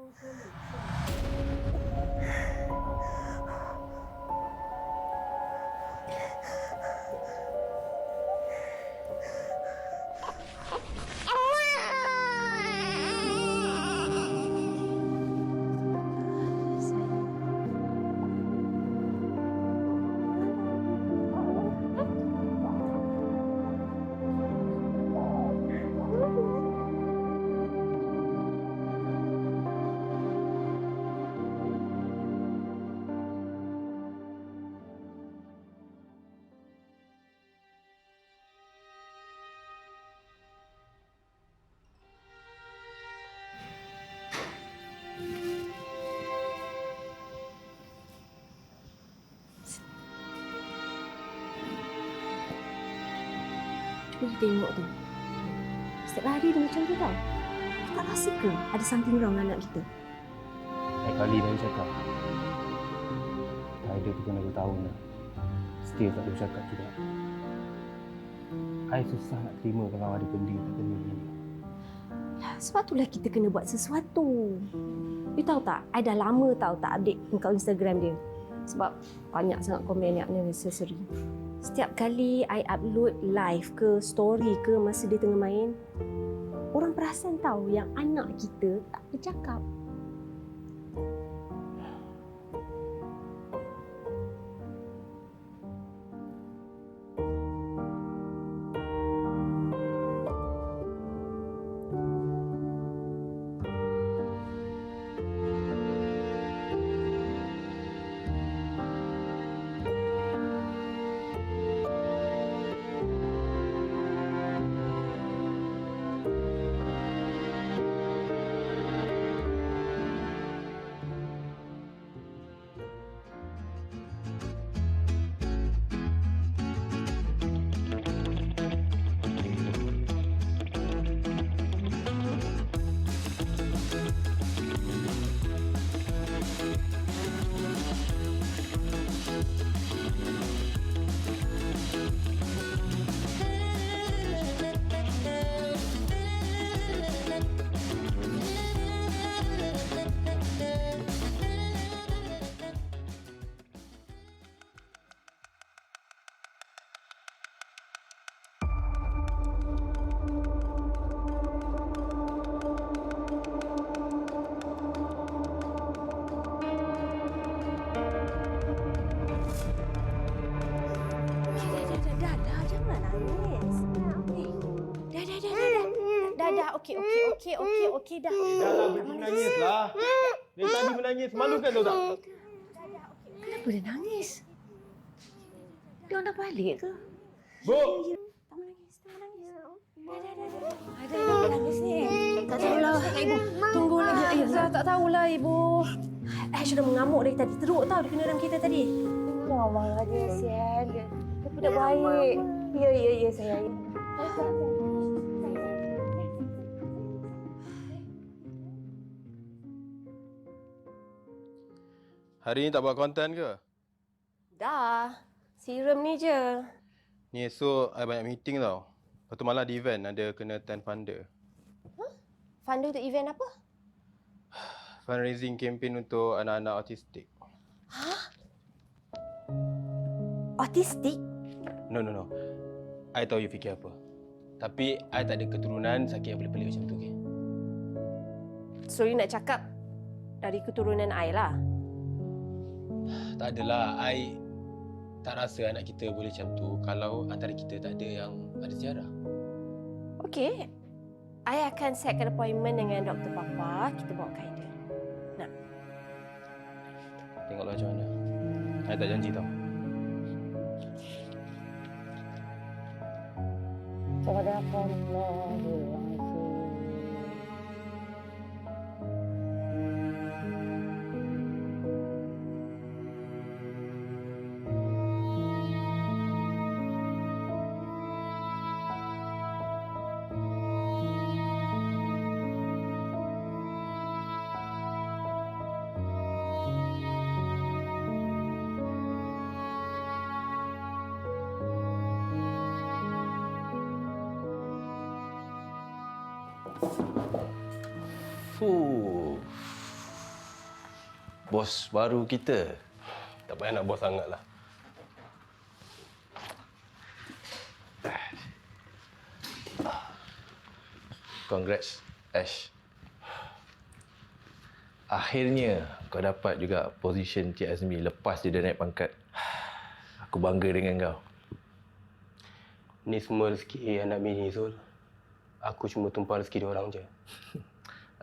Cuba kita tengok tu. Setiap hari dia macam tu tau. Kita tak rasa ke ada something wrong dengan anak kita? Lain kali dah cakap. Dah ada pukul 2 tahun dah. Still tak ada bercakap juga. I susah nak terima kalau ada benda tak kena dengan dia. Sebab itulah kita kena buat sesuatu. You tahu tak, I dah lama tahu tak update muka Instagram dia. Sebab banyak sangat komen yang unnecessary. Setiap kali I upload live ke, story ke masa dia tengah main, orang perasan tahu yang anak kita tak bercakap. Okey dah. Dah lah, berhenti menangis lah. Dari tadi menangis, malu kan tahu tak? Kenapa dia nangis? Dia orang dah balik ke? Bu! Tak menangis. Dah nangis ni. Tak tahulah. Ibu, tunggu lagi. Ayah, tak tahulah ibu. Ash sudah mengamuk dari tadi. Teruk tau dia kena dalam kereta tadi. Jangan marah dia, sian. Dia budak baik. Ya, sayang. Hari ni tak buat konten ke? Dah. Serum ni je. Ni esok I banyak meeting tau. Lepas tu malah di event ada kena attend funder. Funder untuk event apa? Fundraising campaign untuk anak-anak autistik. Autistik? No. I tahu you fikir apa. Tapi I tak ada keturunan sakit yang pelik-pelik macam tu, okey? So you nak cakap dari keturunan I lah? Tak adalah. I tak rasa anak kita boleh macam tu kalau antara kita tak ada yang ada sejarah. Okey. I akan setkan appointment dengan Dr. Papa. Kita bawa Kaida. Nak? Tengoklah macam mana. I tak janji tau. Fuh. bos baru kita. Tak payah nak bos sangat lah. Congrats, Ash. Akhirnya kau dapat juga position Cik Azmi lepas dia dah naik pangkat. Aku bangga dengan kau. Ni semua rezeki anak bini Zul. Aku cuma tumpang rezeki dia orang je.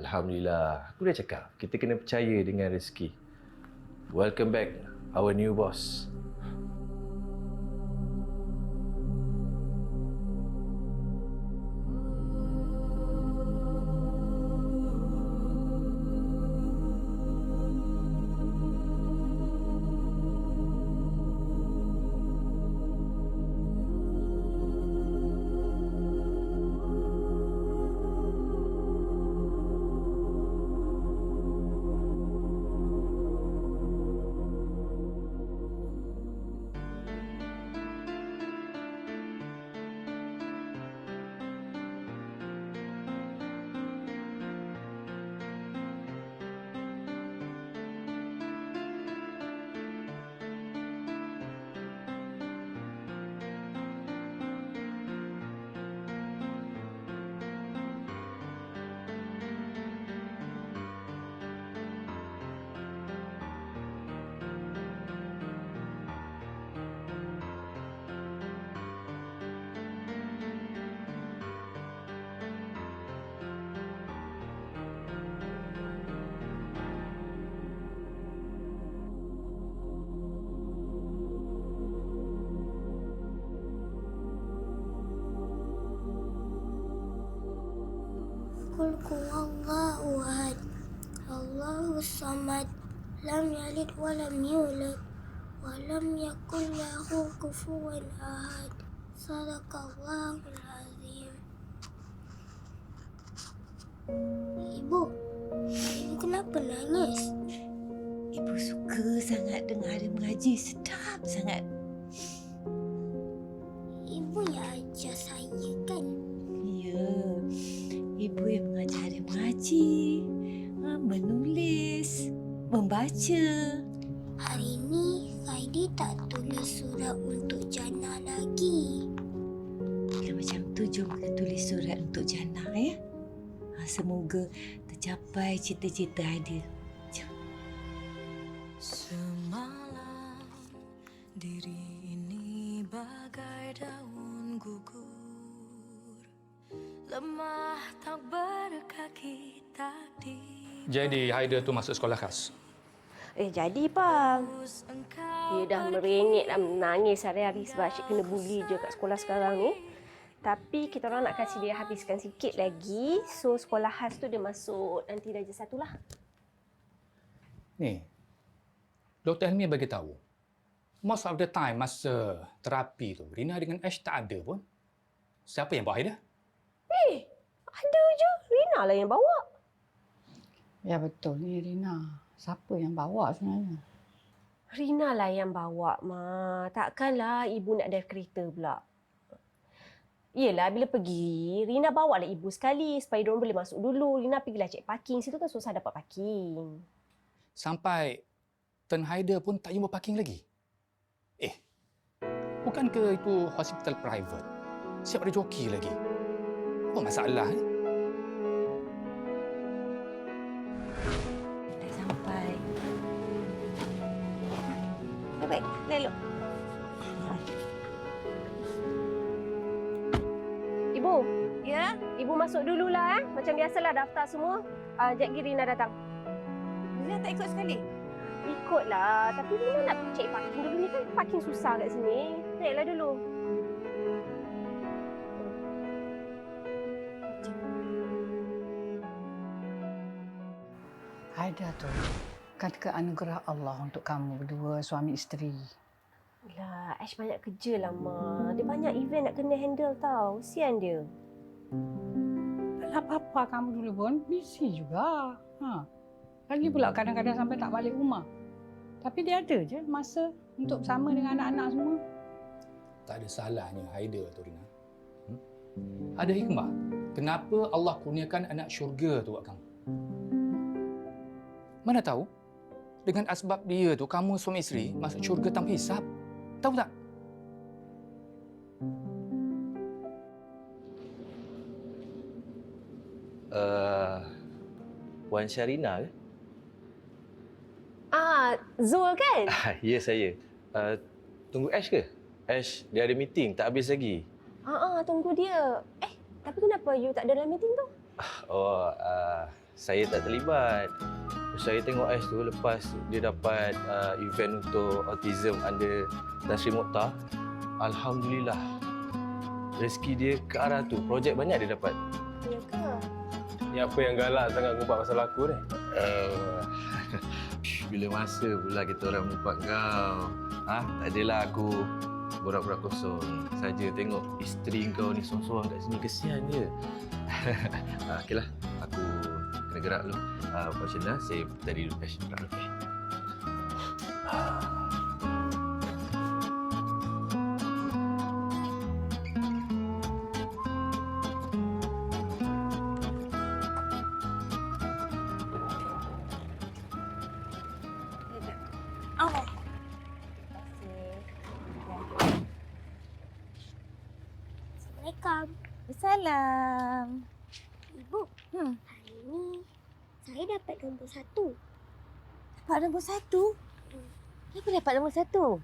Alhamdulillah. Aku dah cakap, kita kena percaya dengan rezeki. Welcome back, our new boss. Qul huwallahu ahad, Allahus samad, lam yalid wa lam yulad wa lam yakul lahu kufuwan ahad. Sadaqallahul azim. Ibu, ibu kenapa nangis? Ibu suka sangat dengar dia mengaji. Sedap sangat. Ibu yang ajar saya kan? Ya, ibu yang mengajar dia mengaji, menulis, membaca. Hari ni Saidi tak tulis surat untuk Jannah lagi. Kalau macam tu, jom kita tulis surat untuk Jannah ya. Semoga tercapai cita-cita dia. Jom. Semalam diri ini bagai daun gugur, lemah tak berkaki takdir. Jadi Haida tu masuk sekolah khas. Jadi bang. Dia dah merengek dan menangis hari-hari sebab asyik kena bully je kat sekolah sekarang ni. Tapi kita orang nak kasih dia habiskan sikit lagi. So sekolah khas tu dia masuk nanti darjah 1 lah. Ni, Dr. Helmi bagi tahu, most of the time masa terapi tu, Rina dengan Ash tak ada pun. Siapa yang bawa Haida? Ada je. Rina lah yang bawa. Ya betul ni Rina. Siapa yang bawa sebenarnya? Rina lah yang bawa, Ma. Takkanlah ibu nak drive kereta pula. Yelah, bila pergi, Rina bawa lah ibu sekali supaya diorang boleh masuk dulu. Rina pergilah cek parking. Situ kan susah dapat parking. Sampai turn Haida pun tak jumpa parking lagi. Bukankah itu hospital private? Siap ada joki lagi. Apa masalah? Dah sampai. Baik, lelok. Ibu. Ya? Ibu masuk dululah Macam biasalah daftar semua. Sekejap lagi Rina datang. Rina tak ikut sekali? Ikutlah. Tapi Rina nak pergi cek parking dulu ni kan. Parking susah kat sini. Naiklah dulu. Haida tu kan keanugerah Allah untuk kamu berdua suami isteri. Lah, Ash banyak kerja lah, Ma. Dia banyak event nak kena handle tau. Kesian dia. Tak apa-apa kamu dulu pun busy juga. Lagi pula kadang-kadang sampai tak balik rumah. Tapi dia ada je masa untuk bersama dengan anak-anak semua. Tak ada salahnya Haida tu, Rina. Ada hikmah. Kenapa Allah kurniakan anak syurga tu kat kamu? Mana tahu, Dengan asbab dia tu, kamu suami isteri masuk syurga tanpa hisap. Tahu tak? Puan Syarina ke? Zul kan? Ya, saya. Tunggu Ash ke? Ash, dia ada meeting, tak habis lagi. Tunggu dia. Tapi kenapa you tak ada dalam meeting tu? Saya tak terlibat. Saya tengok Ash tu lepas dia dapat event untuk autism under Tan Sri Mokhtar. Alhamdulillah. Rezeki dia ke arah tu. Projek banyak dia dapat. Ya ke? Ni apa yang galak sangat ngumpat pasal aku ni? Bila masa pula kita orang mumpat kau. Tak adalah aku borak-borak kosong saja tengok isteri kau ni sorang-sorang kat sini, kesian dia. Okeylah, aku kena gerak dulu. Puan Syarina, saya tadi dulu. Okey. Assalamualaikum. Salam. Ibu, hari ni saya dapat nombor 1. Dapat nombor 1? Kenapa dapat nombor 1?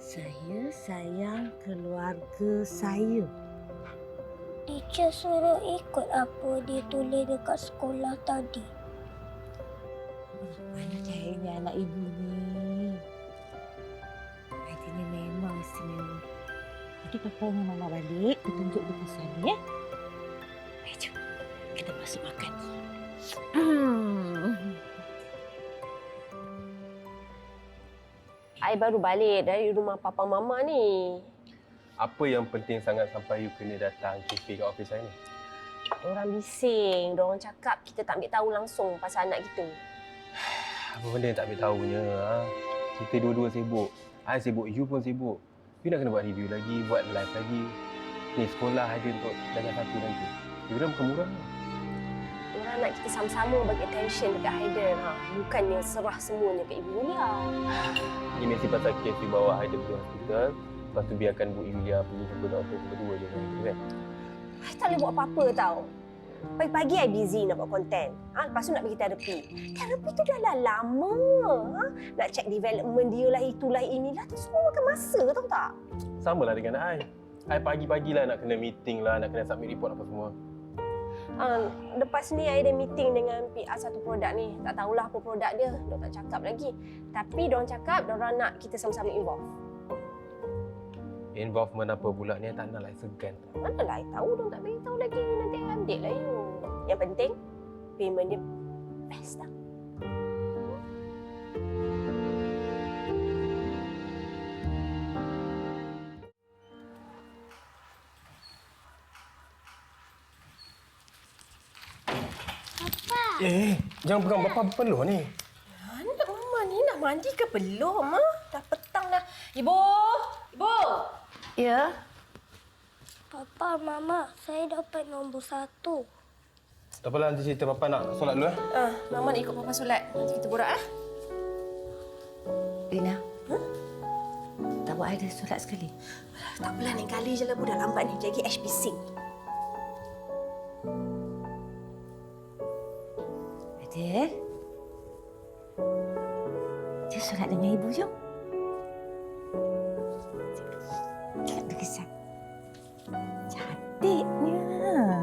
Saya sayang keluarga saya. Teacher suruh ikut apa dia tulis dekat sekolah tadi. Mana cahaya anak ibu ni. Hari ni memang istimewa. Nanti papa dengan mama balik, kita tunjuk lukisan ya. Baik, jom. Kita masuk makan. I baru balik dari rumah papa mama ni. Apa yang penting sangat sampai you kena datang cafe kat office saya ni? Orang bising, orang cakap kita tak ambil tahu langsung pasal anak kita. Apa benda yang tak ambil tahunya? Kita dua-dua sibuk. I sibuk, you pun sibuk. You nak kena buat review lagi, buat live lagi. Ni sekolah ada untuk darjah 1 nanti. You bukan murah. Orang nak kita sama-sama bagi attention dekat Haiden. Bukannya serah semuanya ke Ibu Yulia. Ini mesti pasal kes you bawa Haiden pergi hospital. Lepas tu biarkan Bu Yulia pergi jumpa doktor berdua je kan? I tak boleh buat apa-apa tau. Pagi-pagi I busy nak buat konten. Lepas tu nak pergi terapi. Terapi tu dah lama. Nak check development dia lah, itulah, inilah. Tu semua makan masa, tahu tak? Sama lah dengan I. I pagi-pagi lah nak kena meeting lah, nak kena submit report apa semua. Lepas ni I ada meeting dengan PR satu produk ni. Tak tahulah apa produk dia. Diorang tak cakap lagi. Tapi diorang cakap diorang nak kita sama-sama involve. Involvement apa pula ni, tak nak lah segan. Manalah I tahu, diorang tak beritahu lagi. Nanti I update lah you. Yang penting, payment dia best lah. Jangan pegang bapa peluh ni. Anak mama ni nak mandi ke belum? Dah petang dah. Ibu! Ibu! Ya? Papa, Mama, saya dapat nombor 1. Tak apalah, nanti cerita papa nak solat dulu. Mama nak ikut papa solat. Nanti kita borak Lina. Tak buat ada solat sekali. Tak apalah, lain kali je lah. Dah lambat ni. Jadi Ash bising. Adil. Dia solat dengan ibu, jom. Lihat lukisan. Cantiknya.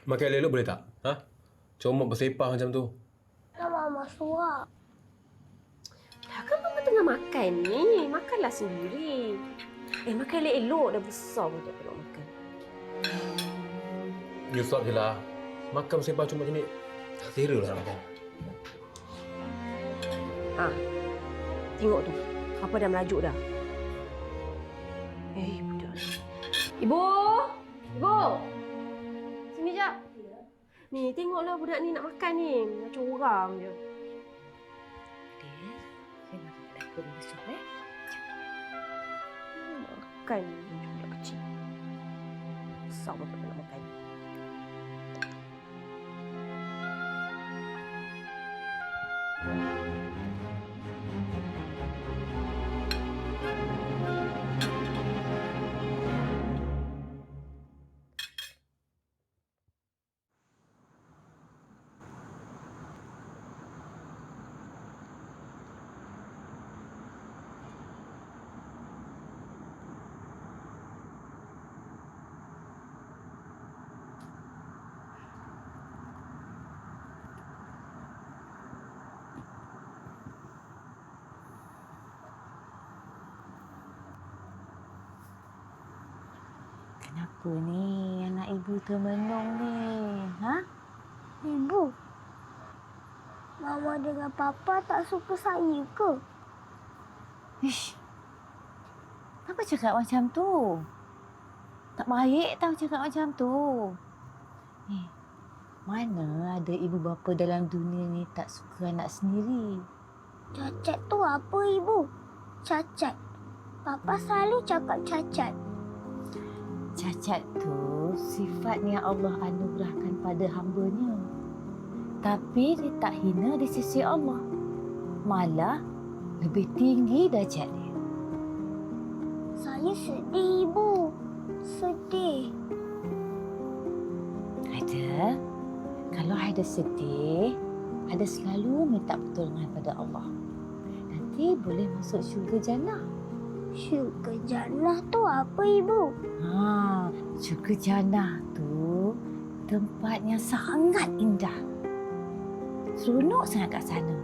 Makan elok boleh tak? Comot bersepah macam tu. Tak Mama suap. Dah kan mama tengah makan ni. Makanlah sendiri. Makan elok-elok. Dah besar pun tak nak makan. You suap je lah. Makan bersepah cuma macam ni. Tak selera lah makan. Tengok tu. Apa dah merajuk dah. Budak ni. Ibu! Ibu! Sini jap. Ni, tengoklah budak ni nak makan ni. Macam orang je. Adil. dulu sup eh. Makan budak kecil. Besar pun tak nak makan. Kenapa ni anak ibu termenung ni? Ha? Ibu, Mama dengan Papa tak suka saya ke? Ish. Kenapa cakap macam tu? Tak baik tau cakap macam tu. Mana ada ibu bapa dalam dunia ni tak suka anak sendiri? Cacat tu apa, Ibu? Cacat. Papa selalu cakap cacat. Cacat tu sifat yang Allah anugerahkan pada hamba-Nya. Tapi dia tak hina di sisi Allah. Malah lebih tinggi darjat dia. Saya sedih, Ibu. Sedih. Haida, kalau Haida sedih, Haida selalu minta pertolongan pada Allah. Nanti boleh masuk syurga jannah. Syurga jannah tu apa, Ibu? Syurga jannah tu tempat yang sangat indah. Seronok sangat kat sana.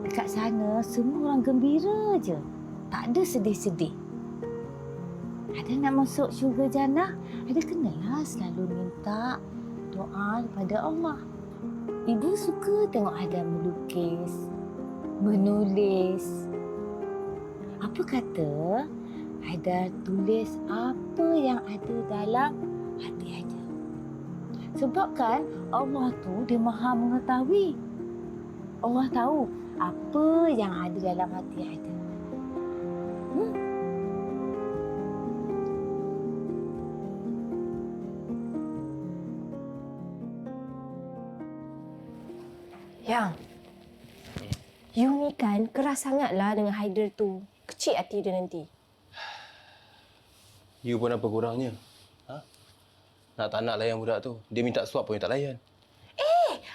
Dekat sana semua orang gembira je. Tak ada sedih-sedih. Ada nak masuk syurga jannah, ada kenalah selalu minta doa kepada Allah. Ibu suka tengok Haida melukis, menulis. Apa kata Haida tulis apa yang ada dalam hati Haida. Sebab kan Allah tu dia Maha mengetahui. Allah tahu apa yang ada dalam hati Haida. Yang, you ni kan keras sangatlah dengan Haider tu. Kecil hati dia nanti. You pun apa kurangnya? Ha? Nak tak nak layan budak tu. Dia minta suap pun tak layan.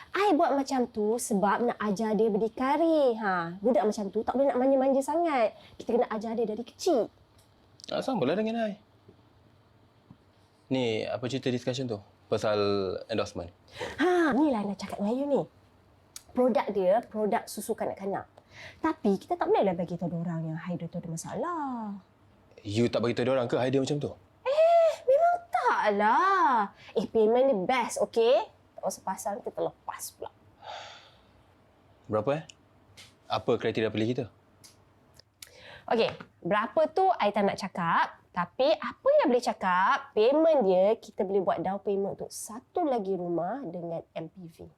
I buat macam tu sebab nak ajar dia berdikari. Budak macam tu tak boleh nak manja-manja sangat. Kita kena ajar dia dari kecil. Samalah dengan I. Ni, apa cerita discussion tu? Pasal endorsement. Inilah nak cakap dengan you ni. Produk dia, produk susu kanak-kanak. Tapi kita tak bolehlah bagi tahu orang yang Haider tu ada masalah. You tak bagi tahu dia orang ke idea macam tu? Memang taklah. Payment ni best, okey? Tak usah pasal kita terlepas pula. Berapa Apa kriteria pilih kita? Okey, berapa tu I tak nak cakap. Tapi apa yang boleh cakap, payment dia kita boleh buat down payment untuk satu lagi rumah dengan MPV.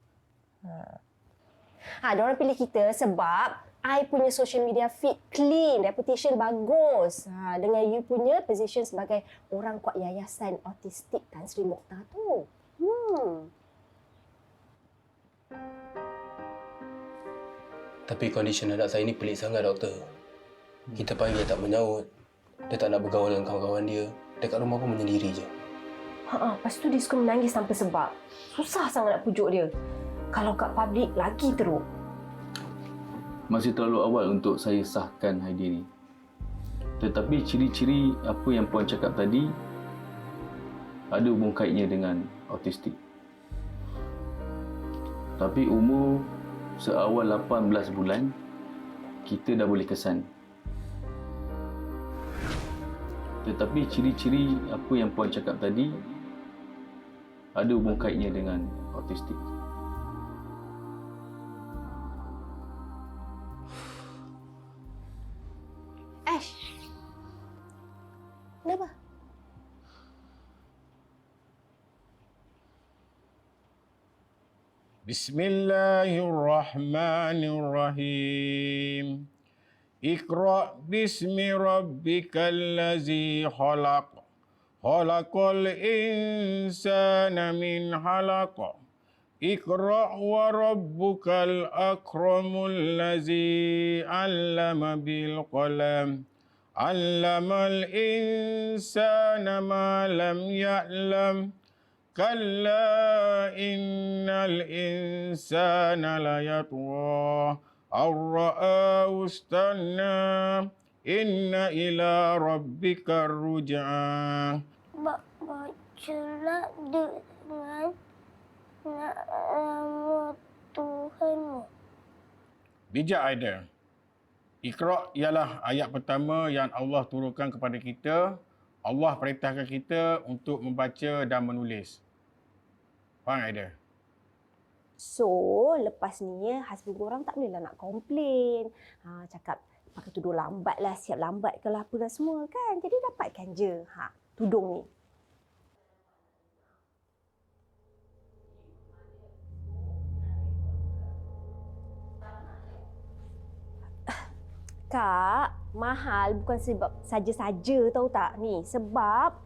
Diorang pilih kita sebab I punya social media feed clean, reputation bagus. Dengan you punya position sebagai orang kuat yayasan autistik Tan Sri Mokhtar tu. Tapi kondisi anak saya ni pelik sangat, doktor. Kita panggil tak menyaut. Dia tak nak bergaul dengan kawan-kawan dia. Dekat rumah pun menyendiri je. Lepas tu dia suka menangis tanpa sebab. Susah sangat nak pujuk dia. Kalau kat public lagi teruk. Masih terlalu awal untuk saya sahkan Haidi ni. Tetapi ciri-ciri apa yang Puan cakap tadi ada hubung kaitnya dengan autistik. Tapi umur seawal 18 bulan, kita dah boleh kesan. Tetapi ciri-ciri apa yang Puan cakap tadi ada hubung kaitnya dengan autistik. Ash. Kenapa? Bismillahirrahmanirrahim. Iqra' bismi rabbikal ladzi khalaq. Khalaqal insana min 'alaq. Iqra' wa rabbukal akramul ladzi 'allama bil qalam. 'Allamal insana ma lam ya'lam. Kalla innal insana layatgha ar-ra'ahu istanna. Inna ila rabbika ruj'a. Bacalah dengan nama Tuhanmu. Bijak Aida. Iqra' ialah ayat pertama yang Allah turunkan kepada kita. Allah perintahkan kita untuk membaca dan menulis. Faham Aida? So, lepas ni husband korang tak bolehlah nak komplain. Cakap pakai tudung lambat lah, siap lambat ke lah apa semua kan. Jadi dapatkan je tudung ni. Kak, mahal bukan sebab saja-saja tahu tak ni. Sebab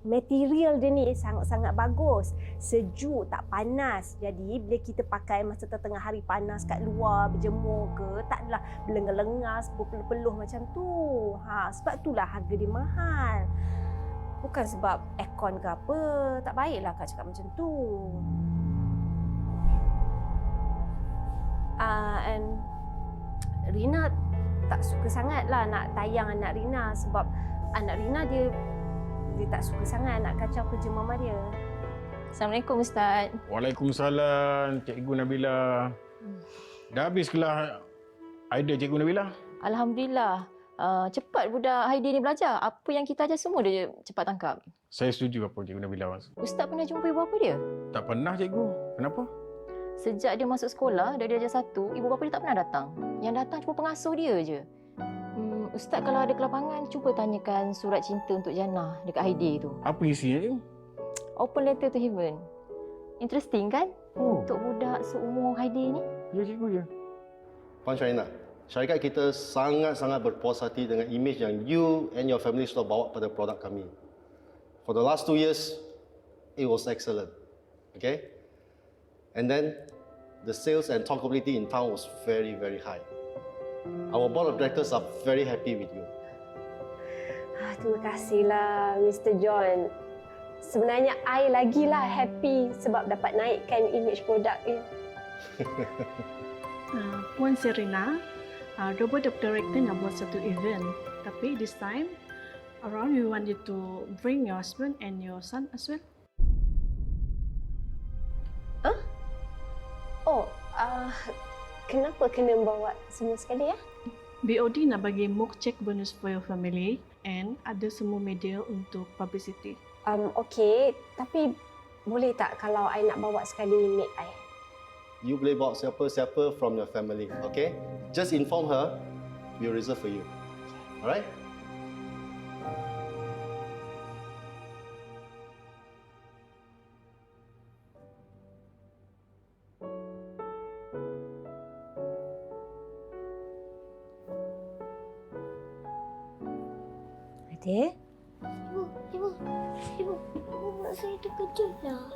material dia ni sangat-sangat bagus. Sejuk, tak panas. Jadi bila kita pakai masa tengah hari panas kat luar, berjemur ke, tak adalah berlengar-lengar, berpeluh-peluh macam tu. Sebab itulah harga dia mahal. Bukan sebab aircon ke apa. Tak baiklah Kak cakap macam tu. And Rina tak suka sangat lah nak tayang anak Rina sebab anak Rina dia tak suka sangat nak kacau kerja mama dia. Assalamualaikum Ustaz. Waalaikumsalam Cikgu Nabila. Dah habis kelas Aida Cikgu Nabila? Alhamdulillah. Cepat budak Haidi ni belajar. Apa yang kita ajar semua dia cepat tangkap. Saya setuju apa Cikgu Nabila maksud. Ustaz pernah jumpa ibu bapa dia? Tak pernah Cikgu. Kenapa? Sejak dia masuk sekolah, dari darjah 1, ibu bapa dia tak pernah datang. Yang datang cuma pengasuh dia je. Ustaz kalau ada kelapangan, cuba tanyakan surat cinta untuk Jannah dekat Haidi tu. Apa isinya tu? Open letter to heaven. Interesting kan? Untuk budak seumur Haidi ni. Ya Cikgu, ya. Puan Syaina, syarikat kita sangat-sangat berpuas hati dengan imej yang you and your family sudah bawa pada produk kami. For the last 2 years, it was excellent. Okay? And then, the sales and talkability in town was very, very high. Our board of directors are very happy with you. Terima kasihlah Mr. John. Sebenarnya I lagilah happy sebab dapat naikkan image produk ni. Puan Serena, the board of director nak buat satu event. Tapi this time, around we want you to bring your husband and your son as well. Kenapa kena bawa semua sekali ya? BOD nak bagi mock check bonus for your family and ada semua media untuk publicity. Okey, tapi boleh tak kalau I nak bawa sekali maid I? You boleh bawa siapa-siapa from your family, okay? Just inform her, we'll reserve for you. Alright? Adik? Ibu, buat saya terkejut lah.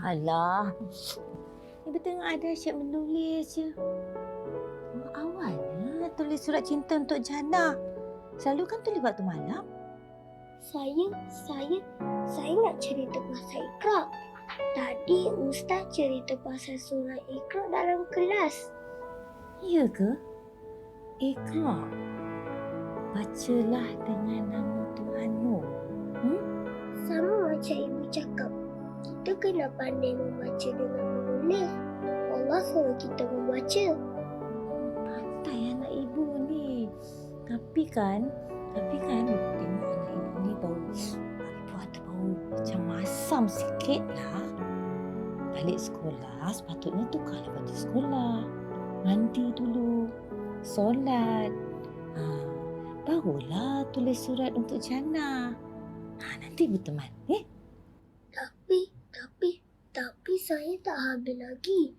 Alah, Ibu tengok ada asyik menulis je. Awalnya tulis surat cinta untuk Jannah. Selalu kan tulis waktu malam. Saya nak cerita pasal Iqra. Tadi Ustaz cerita pasal surah Iqra dalam kelas. Ya ke? Iqra. Bacalah dengan nama Tuhanmu. Sama macam Ibu cakap. Kita kena pandai membaca dengan menulis. Allah suruh kita membaca. Pandai anak Ibu ni. Tapi kan Ibu tengok anak Ibu ni bau. Ibu ada bau macam masam sikit lah. Balik sekolah, sepatutnya tukarlah baju sekolah. Mandi dulu. Solat. Barulah tulis surat untuk Jannah. Nanti Ibu teman. Tapi saya tak habis lagi.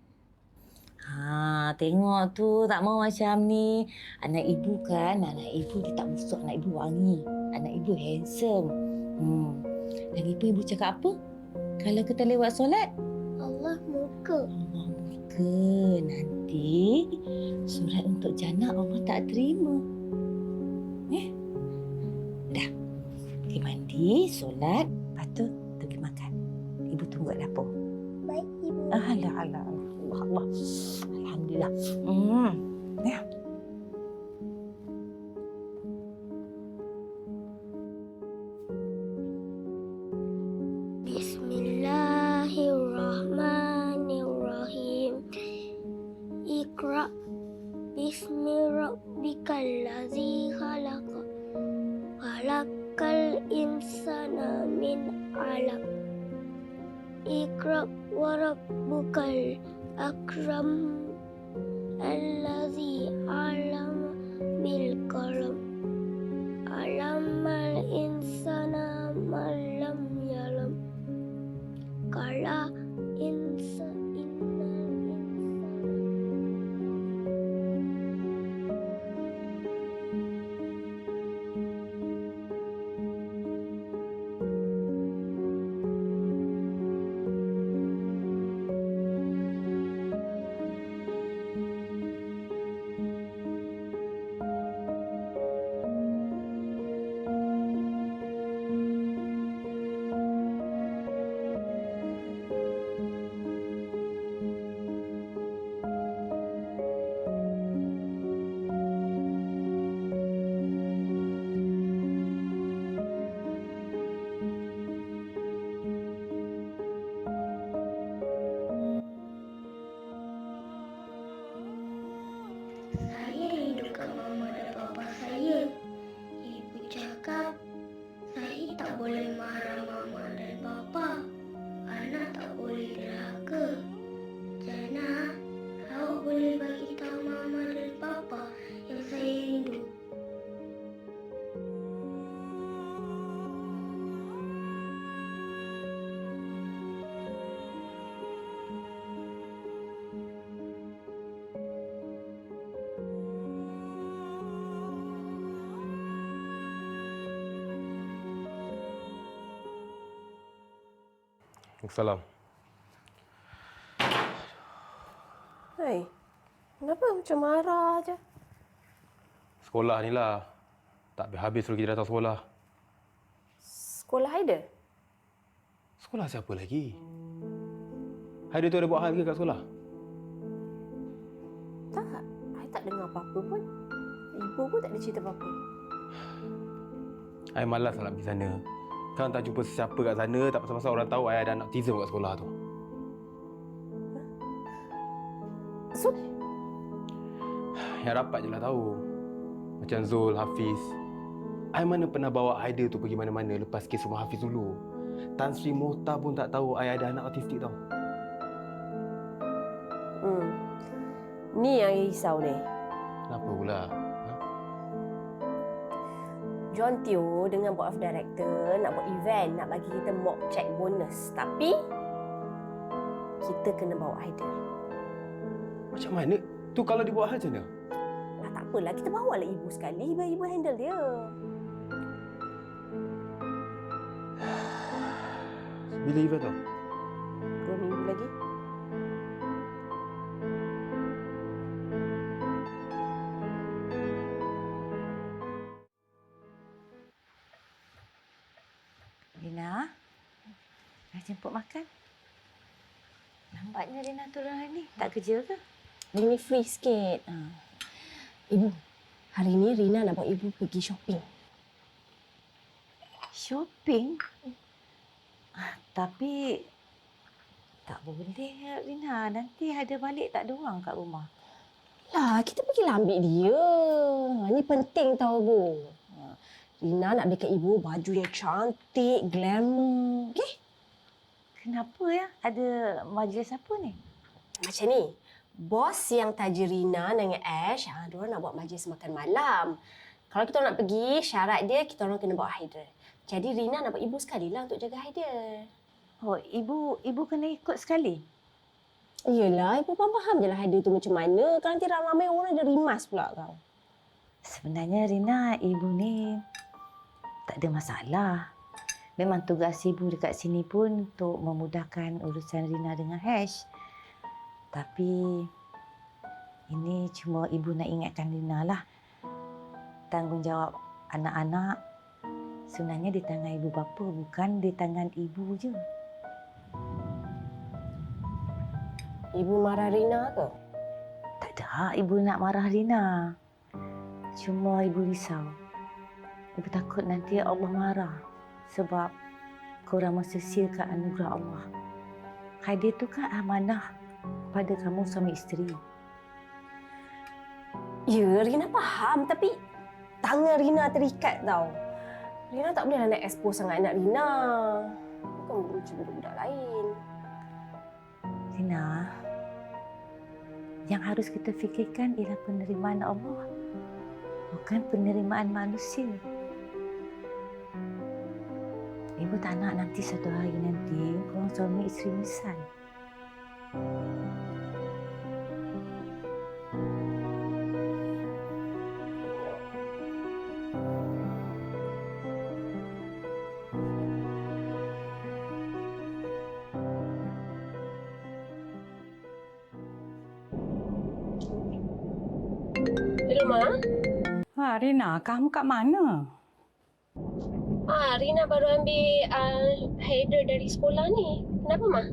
Tengok tu tak mau macam ni. Anak ibu kan, anak ibu dia tak busuk, anak ibu wangi. Anak ibu handsome. Lagi pun ibu cakap apa? Kalau kita lewat solat, Allah muka. Nanti surat untuk jannah Allah tak terima. Dah. Pergi mandi, solat, lepas tu pergi makan. Ibu tunggu kat dapur. Baik, Ibu. Allah. Alhamdulillah. Ya. Bismillahirrahmanirrahim. Iqra bismi rabbikal ladzi khalaq. Khalaqal insana min 'alaq. Iqra wa rabbukal akram. Alladzi 'allama bil qalam. 'Allamal insana ma lam ya'lam. Kala innal insana. Saya rindukan mama dan papa saya. Ibu cakap saya tak boleh marah mama dan papa. Anak tak boleh derhaka. Jana, awak boleh bagi tahu mama dan papa yang saya rindu. Salam. Hai, kenapa macam marah je? Sekolah ni lah. Tak habis suruh kita datang sekolah. Sekolah Haider? Sekolah siapa lagi? Haider tu ada buat hal ke kat sekolah? Tak, I tak dengar apa-apa pun. Ibu pun tak ada cerita apa-apa. I malas nak pergi sana. Kan tak jumpa sesiapa kat sana, tak pasal-pasal orang tahu I ada anak autism kat sekolah tu. So, yang rapat je lah tahu. Macam Zul, Hafiz. I mana pernah bawa Haider tu pergi mana-mana lepas kes rumah Hafiz dulu. Tan Sri Mohtar pun tak tahu I ada anak autistik tau. Ni yang risau ni. Kenapa pula? John Teo dengan board of director nak buat event, nak bagi kita mock check bonus. Tapi, kita kena bawa Haider. Macam mana? Tu kalau dibuat hal macam mana? Tak apalah, kita bawalah ibu sekali. Biar ibu handle dia. Bila event tu? 2 minggu lagi. Rina, dah jemput makan? Nampaknya Rina turun hari ni. Tak kerja ke? Hari ni free sikit. Ibu, hari ni Rina nak bawa ibu pergi shopping. Shopping? Tapi tak boleh Rina. Nanti ada balik tak ada orang kat rumah. Lah, kita pergilah ambil dia. Ni penting tau, Bu. Rina nak belikan ibu baju yang cantik, glamour. Okey? Kenapa ya? Ada majlis apa ni? Macam ni. Bos yang taja Rina dengan Ash, diorang nak buat majlis makan malam. Kalau kita nak pergi, syarat dia kita orang kena bawa Haider. Jadi Rina nak buat ibu sekali lah untuk jaga Haider. Oh, ibu kena ikut sekali? Yelah, Ibu faham je lah Haida tu macam mana. Kan nanti ramai orang dia rimas pula kau. Sebenarnya Rina, ibu ni tak ada masalah. Memang tugas ibu dekat sini pun untuk memudahkan urusan Rina dengan Hash. Tapi ini cuma ibu nak ingatkan Rina lah. Tanggungjawab anak-anak sebenarnya di tangan ibu bapa, bukan di tangan ibu je. Ibu marah Rina ke? Tak ada, ibu nak marah Rina. Cuma ibu risau. Ibu takut nanti Allah marah sebab korang masih siakan anugerah Allah. Hadiah tu kan amanah pada kamu suami isteri. Ya, Rina faham tapi tangan Rina terikat tau. Rina tak boleh nak expose sangat anak Rina. Bukan macam budak-budak lain. Rina, yang harus kita fikirkan ialah penerimaan Allah, bukan penerimaan manusia. Ibu tak nak nanti satu hari nanti korang suami isteri misal. Hello, Ma. Rina, kamu kat mana? Rina baru ambil Haida dari sekolah ni. Kenapa, Ma?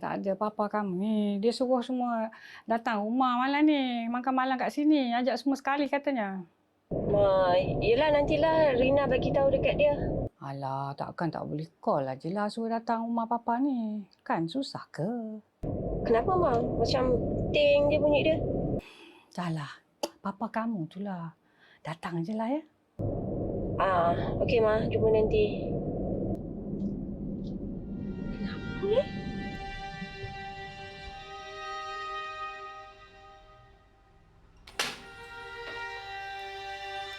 Tak ada apa-apa kamu ni. Dia suruh semua datang rumah malam ni. Makan malam kat sini. Ajak semua sekali katanya. Ma, yelah nantilah Rina bagi tahu dekat dia. Alah, takkan tak boleh call aje lah suruh datang rumah papa ni. Kan susah ke? Kenapa, Ma? Macam ting je bunyi dia. Dahlah, papa kamu tu lah. Datang je lah ya. Okey, Ma. Jumpa nanti. Kenapa ni?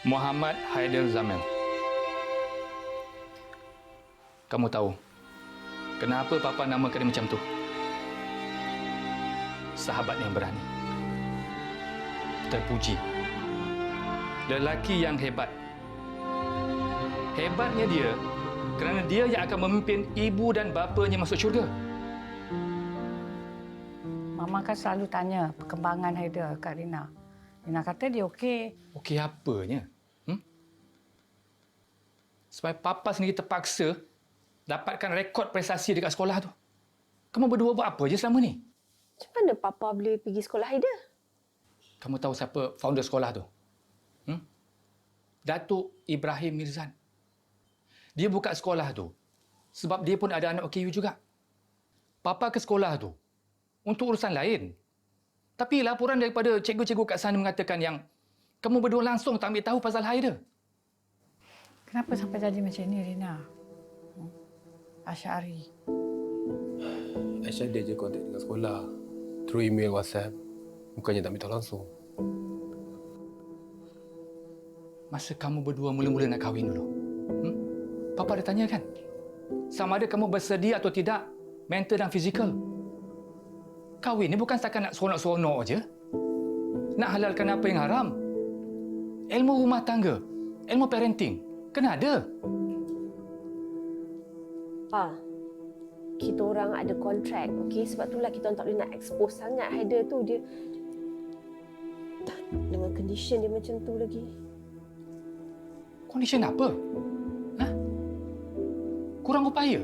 Muhammad Haidar Zamil. Kamu tahu kenapa Papa namakan dia macam tu? Sahabat yang berani. Terpuji. Lelaki yang hebat. Hebatnya dia kerana dia yang akan memimpin ibu dan bapanya masuk syurga. Mama kan selalu tanya perkembangan Haidar kat Rina. Rina kata dia okey. Okey apanya? Sebab Papa sendiri terpaksa dapatkan rekod prestasi dekat sekolah tu. Kamu berdua buat apa je selama ni? Macam mana Papa boleh pergi sekolah Haida? Kamu tahu siapa founder sekolah tu? Datuk Ibrahim Mirzan. Dia buka sekolah tu sebab dia pun ada anak OKU juga. Papa ke sekolah tu untuk urusan lain. Tapi laporan daripada cikgu-cikgu kat sana mengatakan yang kamu berdua langsung tak ambil tahu pasal Haida. Kenapa sampai jadi macam ni, Rina? Asyari. Aisyah dia je kontak dengan sekolah. Through email, WhatsApp. Bukannya tak minta langsung. Masa kamu berdua mula-mula nak kahwin dulu. Papa ada tanya kan? Sama ada kamu bersedia atau tidak, mental dan fizikal. Kahwin ni bukan setakat nak seronok-seronok je. Nak halalkan apa yang haram. Ilmu rumah tangga, ilmu parenting, kena ada. Pa, kita orang ada kontrak, okey? Sebab itulah kita orang tak boleh nak expose sangat Haida tu. Dia dengan condition dia macam tu lagi. Condition apa? Kurang upaya?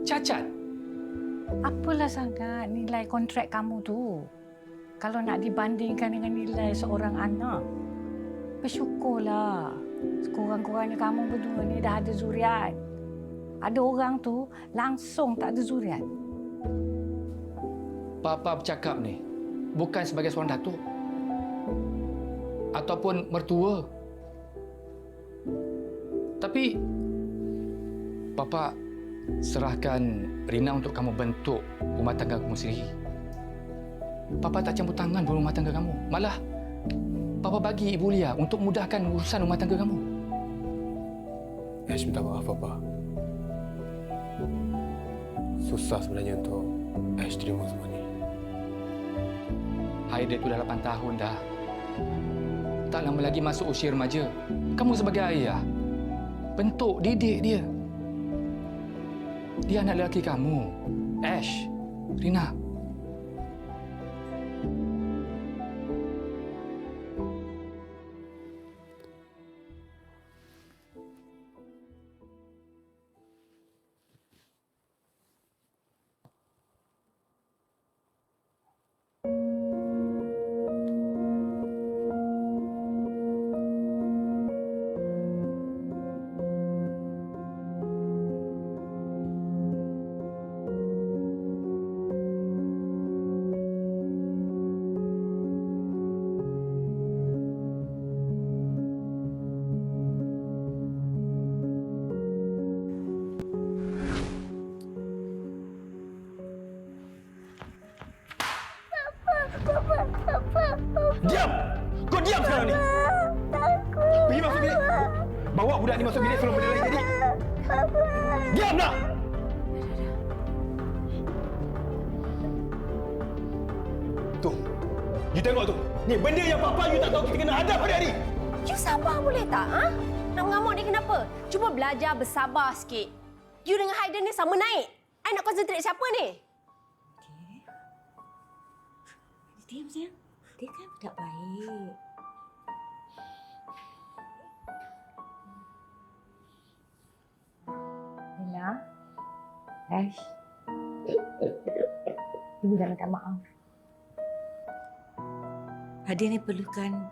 Cacat? Apalah sangat nilai kontrak kamu tu? Kalau nak dibandingkan dengan nilai seorang anak, bersyukurlah. Sekurang-kurangnya kamu berdua ni dah ada zuriat. Ada orang tu langsung tak ada zuriat. Papa bercakap ni bukan sebagai seorang datuk ataupun mertua. Tapi Papa serahkan Rina untuk kamu bentuk rumah tangga kamu sendiri. Papa tak campur tangan dalam rumah tangga kamu. Malah Papa bagi Ibu Lia untuk mudahkan urusan rumah tangga kamu. Ash minta maaf, Papa. Susah sebenarnya untuk dia buat semua ni? Haida tu dah 8 tahun dah. Tak lama lagi masuk usia remaja. Kamu sebagai ayah, bentuk, didik dia. Dia anak lelaki kamu. Ash, Rina. Diam! Kau diam sekarang ni! Pergi masuk bilik. Bawa budak ni masuk bilik sebelum benda lain jadi. Diam dah! Tu. You tengok tu. Ni benda yang papa you tak tahu kita kena hadap hari-hari. You sabar boleh tak? Ha? Nak mengamuk ni kenapa? Cuba belajar bersabar sikit. You dengan Haiden ni sama naik. I nak konsentrate siapa ni? Diam, sayang. Dia kan budak baik. Rina, Ash, Ibu dah minta maaf. Hadir ni perlukan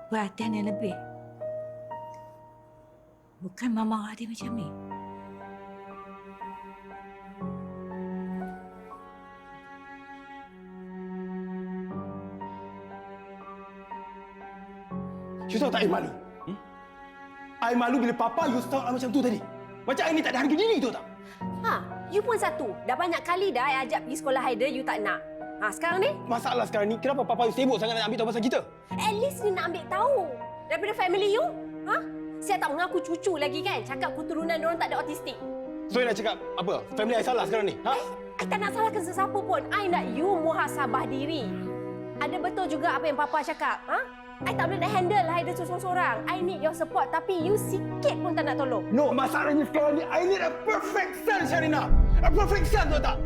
perhatian yang lebih. Bukan mama Hadir macam ni. You tahu tak I malu? I malu bila papa you start macam tu tadi. Macam I ni tak ada harga diri tu tak? Ha, you pun satu. Dah banyak kali dah I ajak pergi sekolah Haiden, you tak nak. Ha, sekarang ni? Masalah sekarang ni, kenapa papa you sibuk sangat nak ambil tahu pasal kita? At least dia nak ambil tahu. Daripada family you. Ha? Saya tak mengaku cucu lagi kan? Cakap keturunan diorang tak ada autistik. So, you nak cakap apa? Family I salah sekarang ni? Ha? I tak nak salahkan sesiapa pun. I nak you muhasabah diri. Ada betul juga apa yang papa cakap. Ha? I tak boleh nak handle Haiden seorang-seorang. I need your support. Tapi you sikit pun tak nak tolong. No, masalahnya sekarang ni, I need a perfect son, Sharina. A perfect son, tahu tak?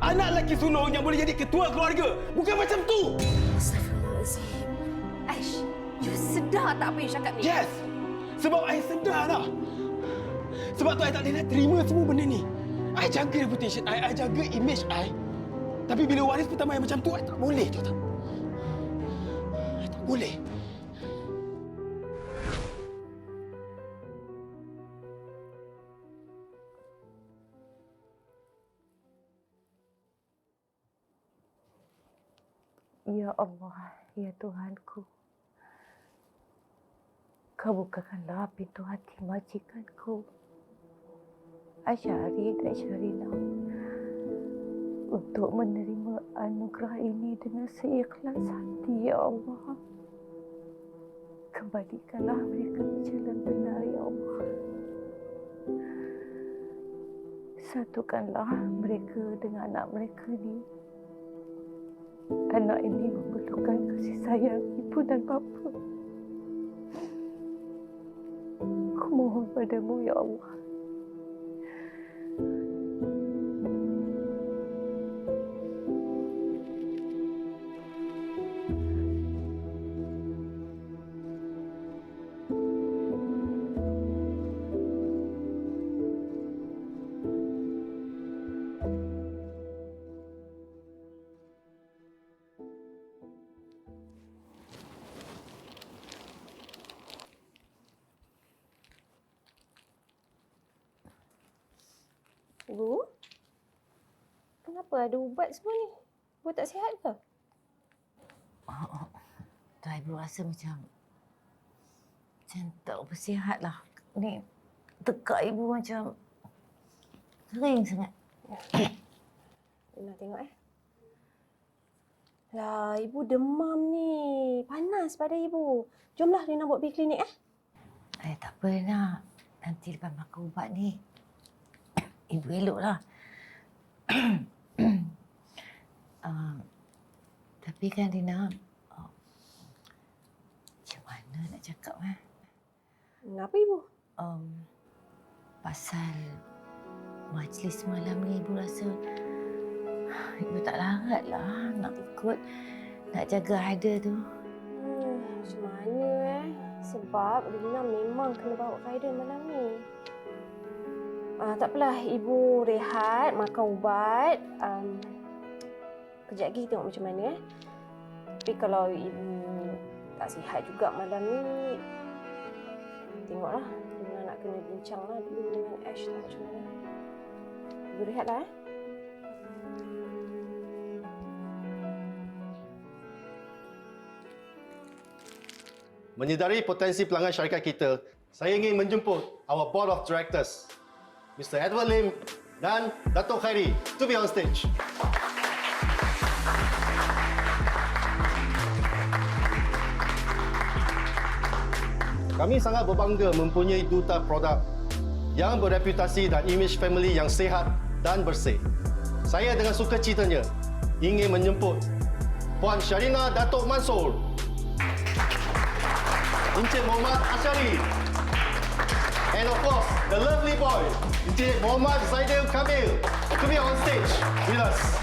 Anak lelaki sulung yang boleh jadi ketua keluarga. Bukan macam tu. Astagfirullahaladzim. Ash, you sedar tak apa you cakap ni? Yes. Sebab I sedar dah. Sebab tu I tak boleh nak terima semua benda ni. I jaga reputation I jaga image I. Tapi bila waris pertama yang macam tu, I tak boleh, tahu tak? I tak boleh. Ya Allah, ya Tuhanku. Kau bukakanlah pintu hati majikanku, Asyari dan Syarina, untuk menerima anugerah ini dengan seikhlas hati, ya Allah. Kembalikanlah mereka ke jalan benar, ya Allah. Satukanlah mereka dengan anak mereka ni. Anak ini memerlukan kasih sayang ibu dan bapa. Aku mohon padamu, ya Allah. Bu, kenapa ada ubat semua ni? Bu tak sihat ke? Tak, Ibu rasa macam tak bersihat lah. Ni tekak Ibu macam kering sangat. Nak tengok Lah, Ibu demam ni. Panas pada Ibu. Jomlah Rina buat pergi klinik Tak apa, nak. Nanti lepas makan ubat ni, Ibu eloklah. Tapi kan Rina, macam mana nak cakap Kenapa Ibu? Pasal majlis malam ni Ibu rasa Ibu tak larat lah nak ikut, nak jaga Haida tu. Macam mana Sebab Rina memang kena bawa Haida malam ni. Tak apalah, Ibu rehat, makan ubat. Kejap lagi tengok macam mana. Tapi kalau Ibu tak sihat juga malam ni, tengoklah. Rina nak kena bincanglah dulu dengan Ash tak macam mana. Ibu rehatlah. Menyedari potensi pelanggan syarikat kita, saya ingin menjemput our board of directors, Mr. Edward Lim dan Dato' Khairi to be on stage. Kami sangat berbangga mempunyai duta produk yang bereputasi dan imej family yang sihat dan bersih. Saya dengan sukacitanya ingin menjemput Puan Syarina Dato' Mansor, Encik Muhammad Asyari, and of course, the lovely boy, Encik Muhammad Zaidil Kamil, to be on stage with us.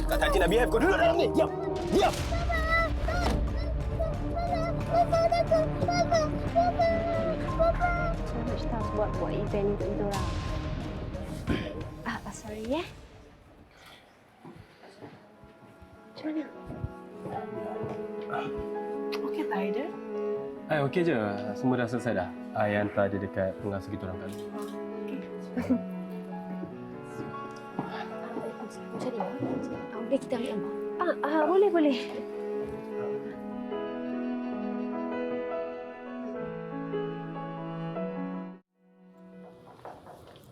Kak tak nak behave. Kau duduk dalam ni. Diam. Diam. Kita buat event untuk kita orang. Sorry ya. Macam mana? Okey tak Haida? Okey je. Semua dah selesai dah. I hantar dia dekat pengasuh kita orang kali. Cari boleh kita ambil gambar? Boleh.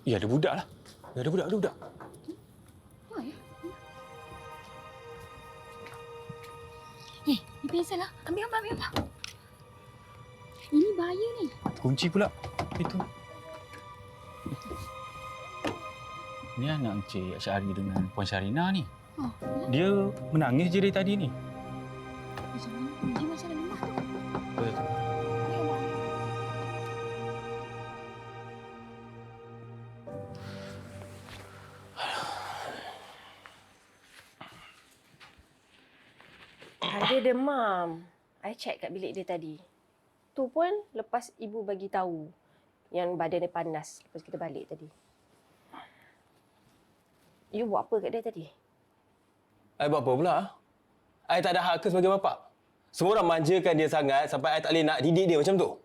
Ya, ada budak lah. Ada budak. Ni pensel lah. Ambil gambar. Ini bahaya ni. Kunci pula. Itu. Ni anak Encik Asyari dengan Puan Syarina ni. Dia menangis je dari tadi ni. Macam mana kunci masih dalam rumah tu? Betul. Dia demam. I check kat bilik dia tadi. Tu pun lepas ibu bagi tahu yang badan dia panas lepas kita balik tadi. You buat apa kat dia tadi? I buat apa pula? I tak ada hak ke sebagai bapa? Semua orang manjakan dia sangat sampai I tak boleh nak didik dia macam tu.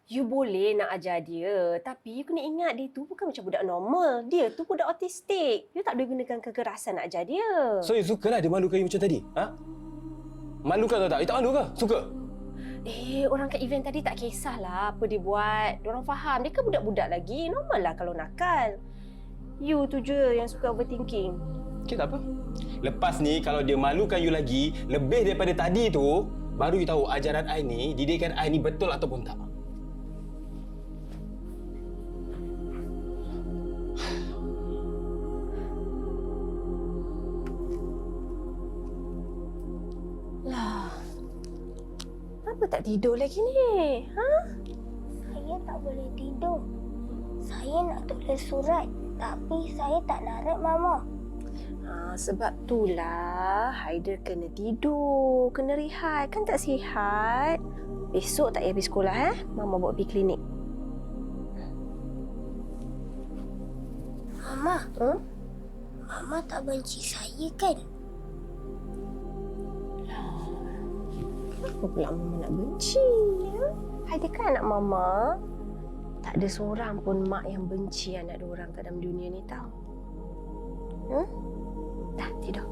You boleh nak ajar dia, tapi you kena ingat dia tu bukan macam budak normal. Dia tu budak autistik. You tak boleh gunakan kekerasan nak ajar dia. So you sukalah dia malukan you macam tadi? Malukan atau tak? You tak malu ke? Suka? Orang kat event tadi tak kisahlah apa dia buat. Diorang faham. Dia kan budak-budak lagi. Normal lah kalau nakal. You tu je yang suka overthinking. Okay, tak apa. Lepas ni kalau dia malukan you lagi, lebih daripada tadi tu, baru you tahu ajaran I ni, didikan I ni betul ataupun tak. Lah. Kenapa tak tidur lagi ni? Saya tak boleh tidur. Saya nak ada surat tapi saya tak larat, Mama. Sebab itulah Haider kena tidur, kena rehat. Kan tak sihat. Besok tak payah pergi sekolah, Mama bawa pergi klinik. Mama, Mama tak benci saya kan? Kenapa pula Mama nak benci? Haider kan anak Mama. Tak ada seorang pun mak yang benci anak diorang kat dalam dunia ni tau. Dah, tidur.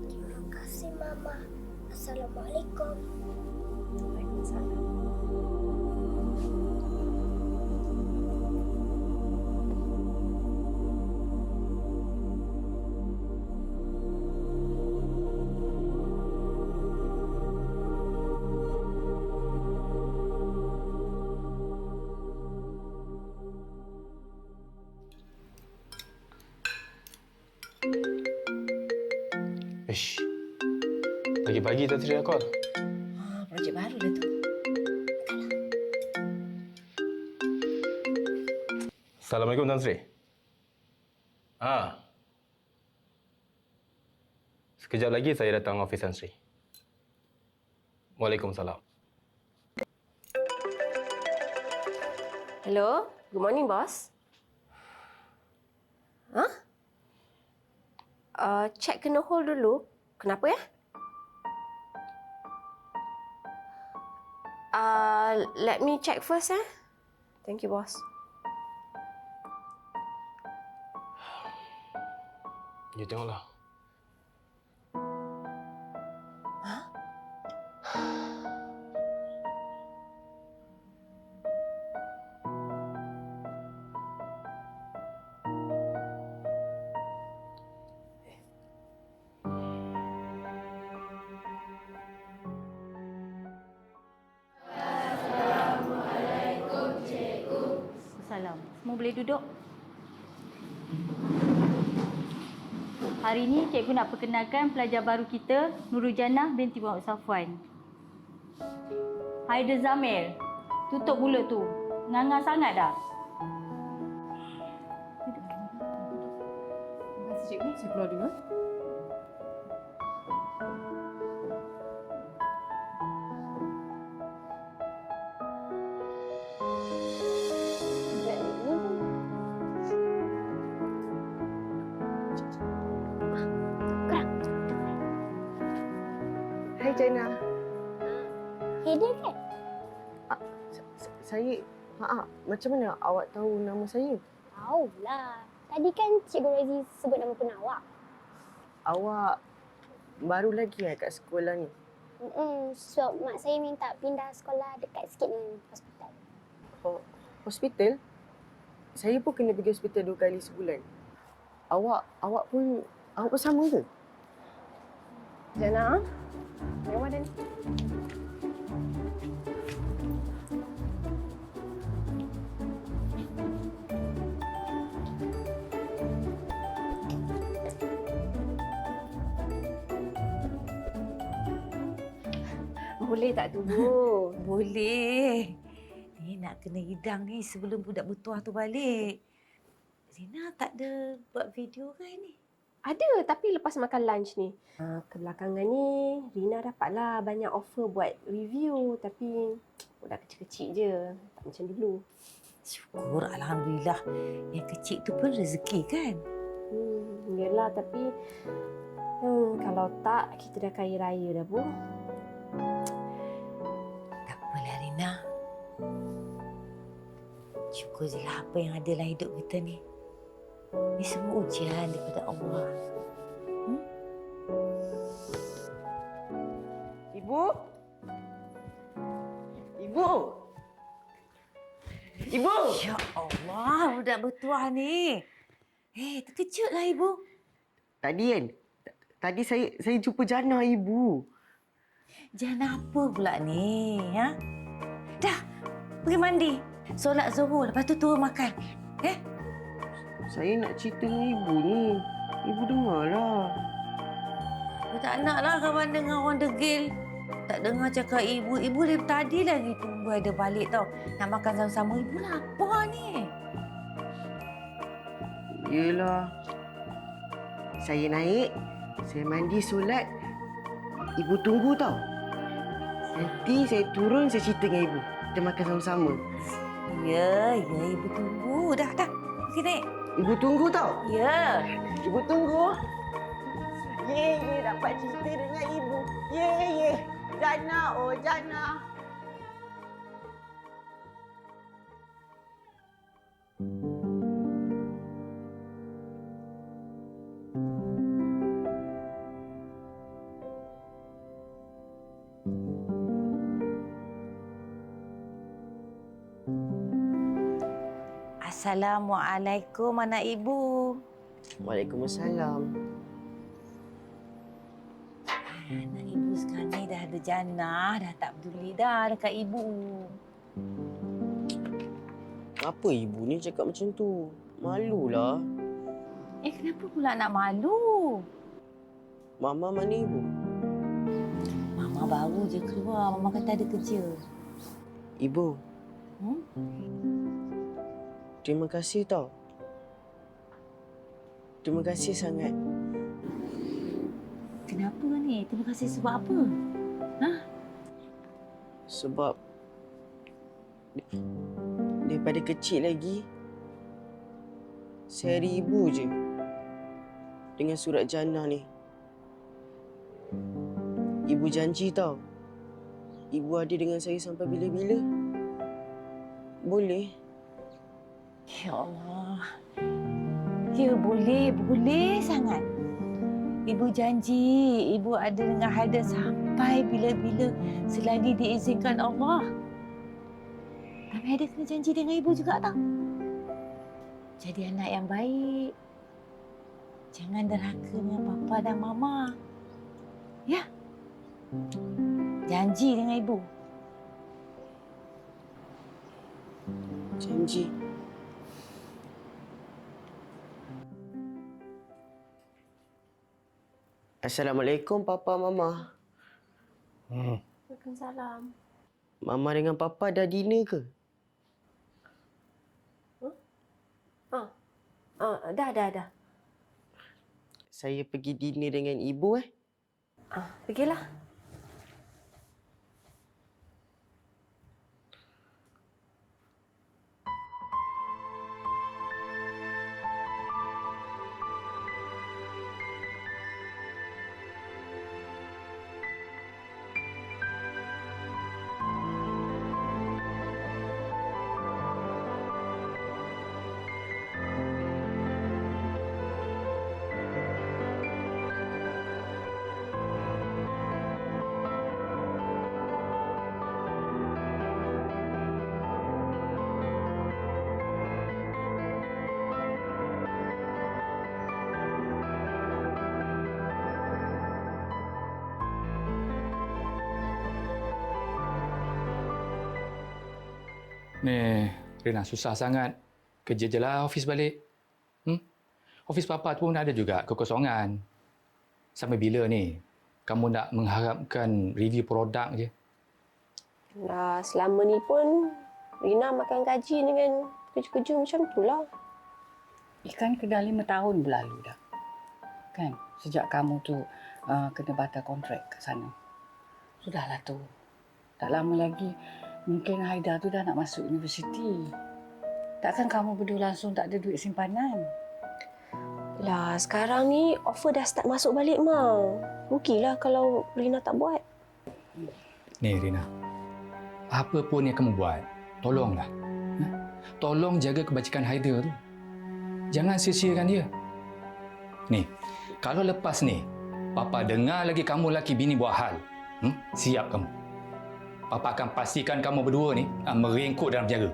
Terima kasih, Mama. Assalamualaikum. Waalaikumsalam. Ish. Pagi-pagi Tan Sri dah call. Projek baru lah tu. Assalamualaikum Tan Sri. Sekejap lagi saya datang ofis Tan Sri. Waalaikumsalam. Hello, good morning, boss. Check kena hold dulu. Kenapa ya? Let me check first, Thank you, boss. You tengoklah. Salam. Semua boleh duduk? Hari ini cikgu nak perkenalkan pelajar baru kita, Nurul Jannah binti Muhammad Safwan. Haider Zamir. Tutup mulut tu. Nganga sangat dah. Terima kasih, cikgu. Saya keluar dulu. Hai Jana. Haider kan? Saya, macam mana awak tahu nama saya? Tahulah. Tadi kan Cikgu Razi sebut nama pun awak. Awak baru lagi kat sekolah ni? Sebab mak saya minta pindah sekolah dekat sikit dengan hospital. Oh, hospital? Saya pun kena pergi hospital 2 kali sebulan. Awak pun sama ke? Jana, memang ada ni. Boleh tak tunggu? Boleh. Ni nak kena hidang ni sebelum budak bertuah tu balik. Rina tak ada buat video ke ni? Ada, tapi lepas makan lunch ni. Kebelakangan ni, Rina dapatlah banyak offer buat review. Tapi budak kecil-kecil je. Tak macam dulu. Syukur, Alhamdulillah. Yang kecil tu pun rezeki kan? Yelah, tapi kalau tak, kita dah kaya raya dah, Bu. Tak apalah, Rina. Syukur je lah apa yang ada dalam hidup kita ni. Ini semua ujian daripada Allah. Ibu? Ibu? Ibu! Ya Allah, budak bertuah ni. Terkejutlah Ibu. Tadi kan? Tadi saya jumpa Jana, Ibu. Jana apa pula ni? Dah, pergi mandi. Solat Zuhur, lepas tu turun makan. Saya nak cerita dengan Ibu ni. Ibu dengarlah. Aku tak naklah kawan dengan orang degil. Tak dengar cakap ibu. Ibu dari tadi lagi tunggu Haida balik tau. Nak makan sama-sama. Ibu lapar ni. Yelah. Saya naik, saya mandi, solat. Ibu tunggu tau. Nanti saya turun, saya cerita dengan ibu. Kita makan sama-sama. Ya, ibu tunggu. Dah. Okey, naik. Ibu tunggu tau. Ya. Ibu tunggu. Ye, dapat cerita dengan ibu. Ye. Jana, Jana. Assalamualaikum anak ibu. Waalaikumsalam. Anak ibu sekarang ni dah ada jannah, dah tak peduli dah dekat ibu. Apa ibu ni cakap macam tu? Malulah. Kenapa pula nak malu? Mama mana ibu? Mama baru je keluar. Mama kata ada kerja. Ibu. Terima kasih tau. Terima kasih sangat. Kenapa ni? Terima kasih sebab apa? Sebab daripada kecil lagi saya ribu je dengan surat jannah ni. Ibu janji tau. Ibu ada dengan saya sampai bila-bila. Boleh? Ya Allah. Ya boleh sangat. Ibu janji ibu ada dengan Haida sampai bila-bila selagi diizinkan Allah. Tapi Haida kena janji dengan ibu juga tau. Jadi anak yang baik. Jangan derhaka dengan papa dan mama. Ya? Janji dengan ibu. Janji. Assalamualaikum Papa, Mama. Waalaikumsalam. Mama dengan Papa dah dinner ke? Dah. Saya pergi dinner dengan ibu Pergilah. Ni, Rina susah sangat. Kerja je lah office balik. Office papa tu pun ada juga kekosongan. Sampai bila ni kamu nak mengharapkan review produk je? Dah selama ni pun Rina makan gaji dengan kerja-kerja macam tu lah. Kan dah 5 tahun berlalu dah. Kan? Sejak kamu tu kena batal kontrak ke sana. Sudahlah tu. Tak lama lagi mungkin Haida tu dah nak masuk universiti. Takkan kamu berdua langsung tak ada duit simpanan? Lah, sekarang ni offer dah start masuk balik, Ma. Rugilah kalau Rina tak buat. Ni, Rina. Apa pun yang kamu buat, tolonglah. Tolong jaga kebajikan Haida tu. Jangan sia-siakan dia. Ni, kalau lepas ni, Papa dengar lagi kamu laki bini buat hal, siap kamu. Papa akan pastikan kamu berdua ni merengkuk dalam penjara.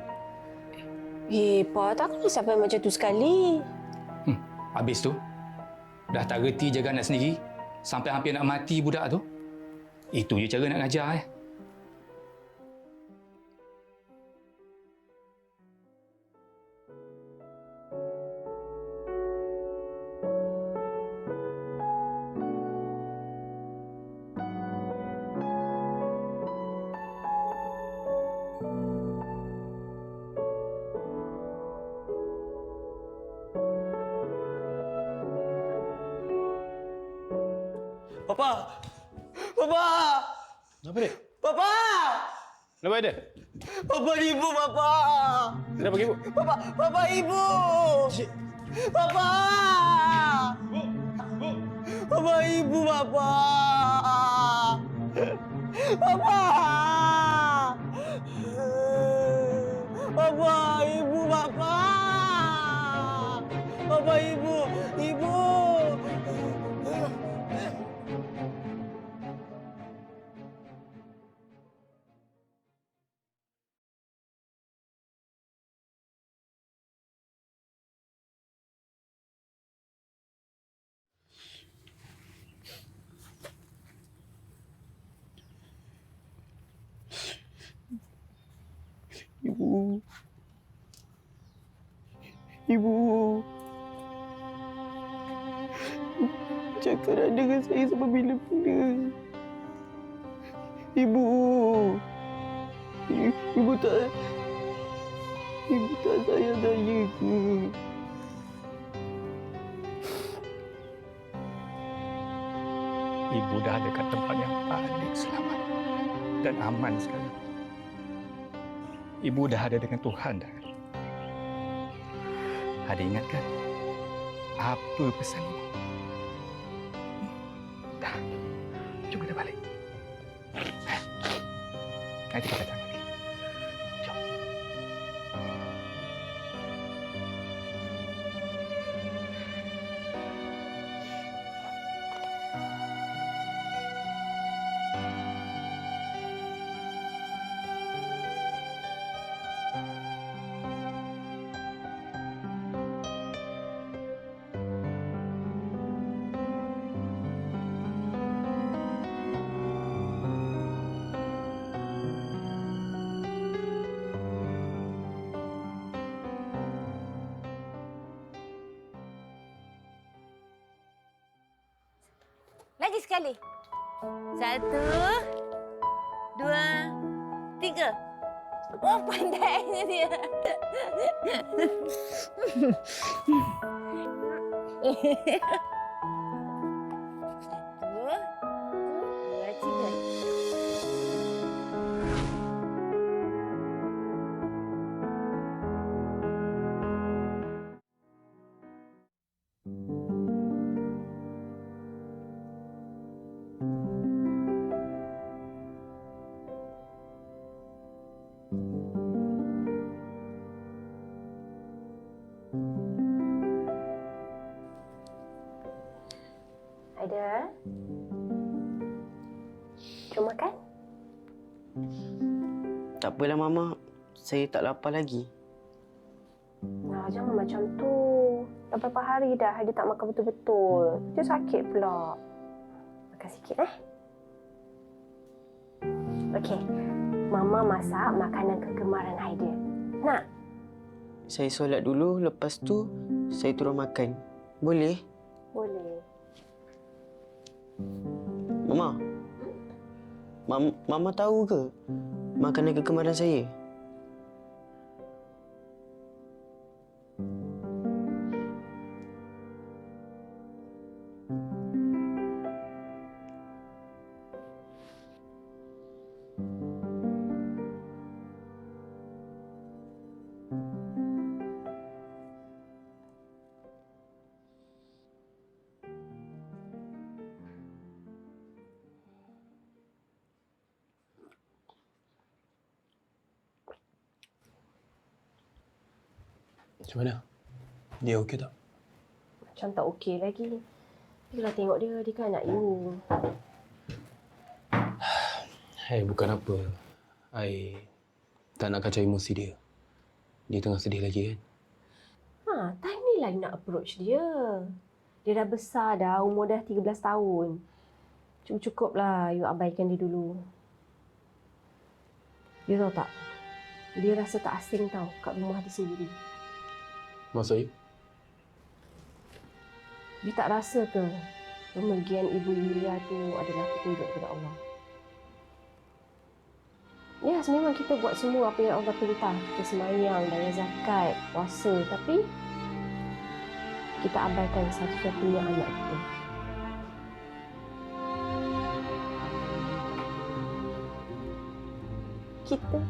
Pa, takkan sampai macam tu sekali. Habis tu, dah tak reti jaga anak sendiri, sampai hampir nak mati budak tu. Itu je cara nak ngajar. Papa! Papa! Kenapa, Dek? Papa! Kenapa ada? Papa ibu, Papa! Kenapa ibu? Papa ibu! Papa! Papa ibu, Papa! Papa! Papa ibu, Papa! Papa ibu, ibu! Ibu. Ibu. Cakap dengan saya sampai bila-bila. Ibu. Ibu tak sayang saya ke? Ibu dah ada kat tempat yang paling selamat dan aman sekali. Ibu dah ada dengan Tuhan dah. Ada ingatkan apa pesan ibu? Dah, jom kita balik. Nanti kita datang lagi. Jom. Lagi sekali. 1, 2, 3. Oh, pandainya dia. Aida. Jom makan. Tak apalah, Mama. Saya tak lapar lagi. Nah, jangan macam tu. Dah berapa hari dah Aida tak makan betul-betul. Dia sakit pula. Makan sikit, Okey. Mama masak makanan kegemaran Aida. Nak? Saya solat dulu, lepas tu saya turun makan. Boleh? Boleh. Mama. Mama tahu ke makanan kegemaran saya? Macam mana? Dia okey tak? Macam tak okey lagi. Bila tengok dia kan anak you. Hai, bukan apa. I tak nak kacau emosi dia. Dia tengah sedih lagi kan? Time ni lah you nak approach dia. Dia dah besar dah, umur dah 13 tahun. Cukup-cukuplah you abaikan dia dulu. You tahu tak? Dia rasa tak asing tau kat rumah dia sendiri. Maksud you? You tak rasa ke pemergian Ibu Yulia tu adalah petunjuk daripada Allah? Ya, memang kita buat semua apa yang Allah perintah. Kita sembahyang, bayar zakat, puasa. Tapi kita abaikan satu-satunya anak kita. kita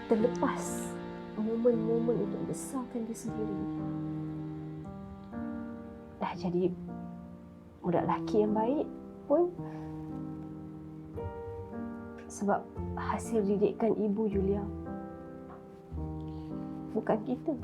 terlepas momen-momen untuk besarkan dia sendiri. Dah jadi budak lelaki yang baik pun sebab hasil didikan ibu Yulia, bukan kita.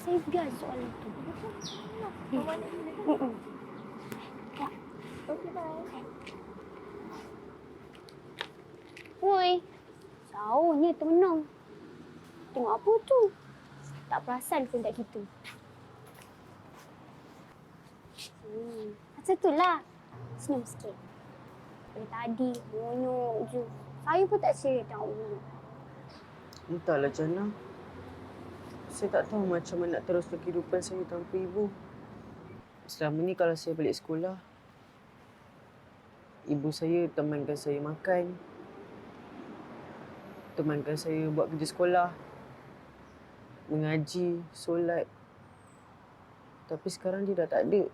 Saya biar soalan tu. Mama nak minum. Ya. Okey, bye. Oi, jauhnya termenung. Tengok apa tu? Tak perasan pun tak kita. Macam tu lah. Senyum sikit. Dari tadi, monyok je. Saya pun tak serius tengok dulu. Entahlah, Jana. Saya tak tahu macam mana nak teruskan kehidupan saya tanpa ibu. Selama ni kalau saya balik sekolah, ibu saya temankan saya makan, temankan saya buat kerja sekolah, mengaji, solat. Tapi sekarang dia dah tak ada.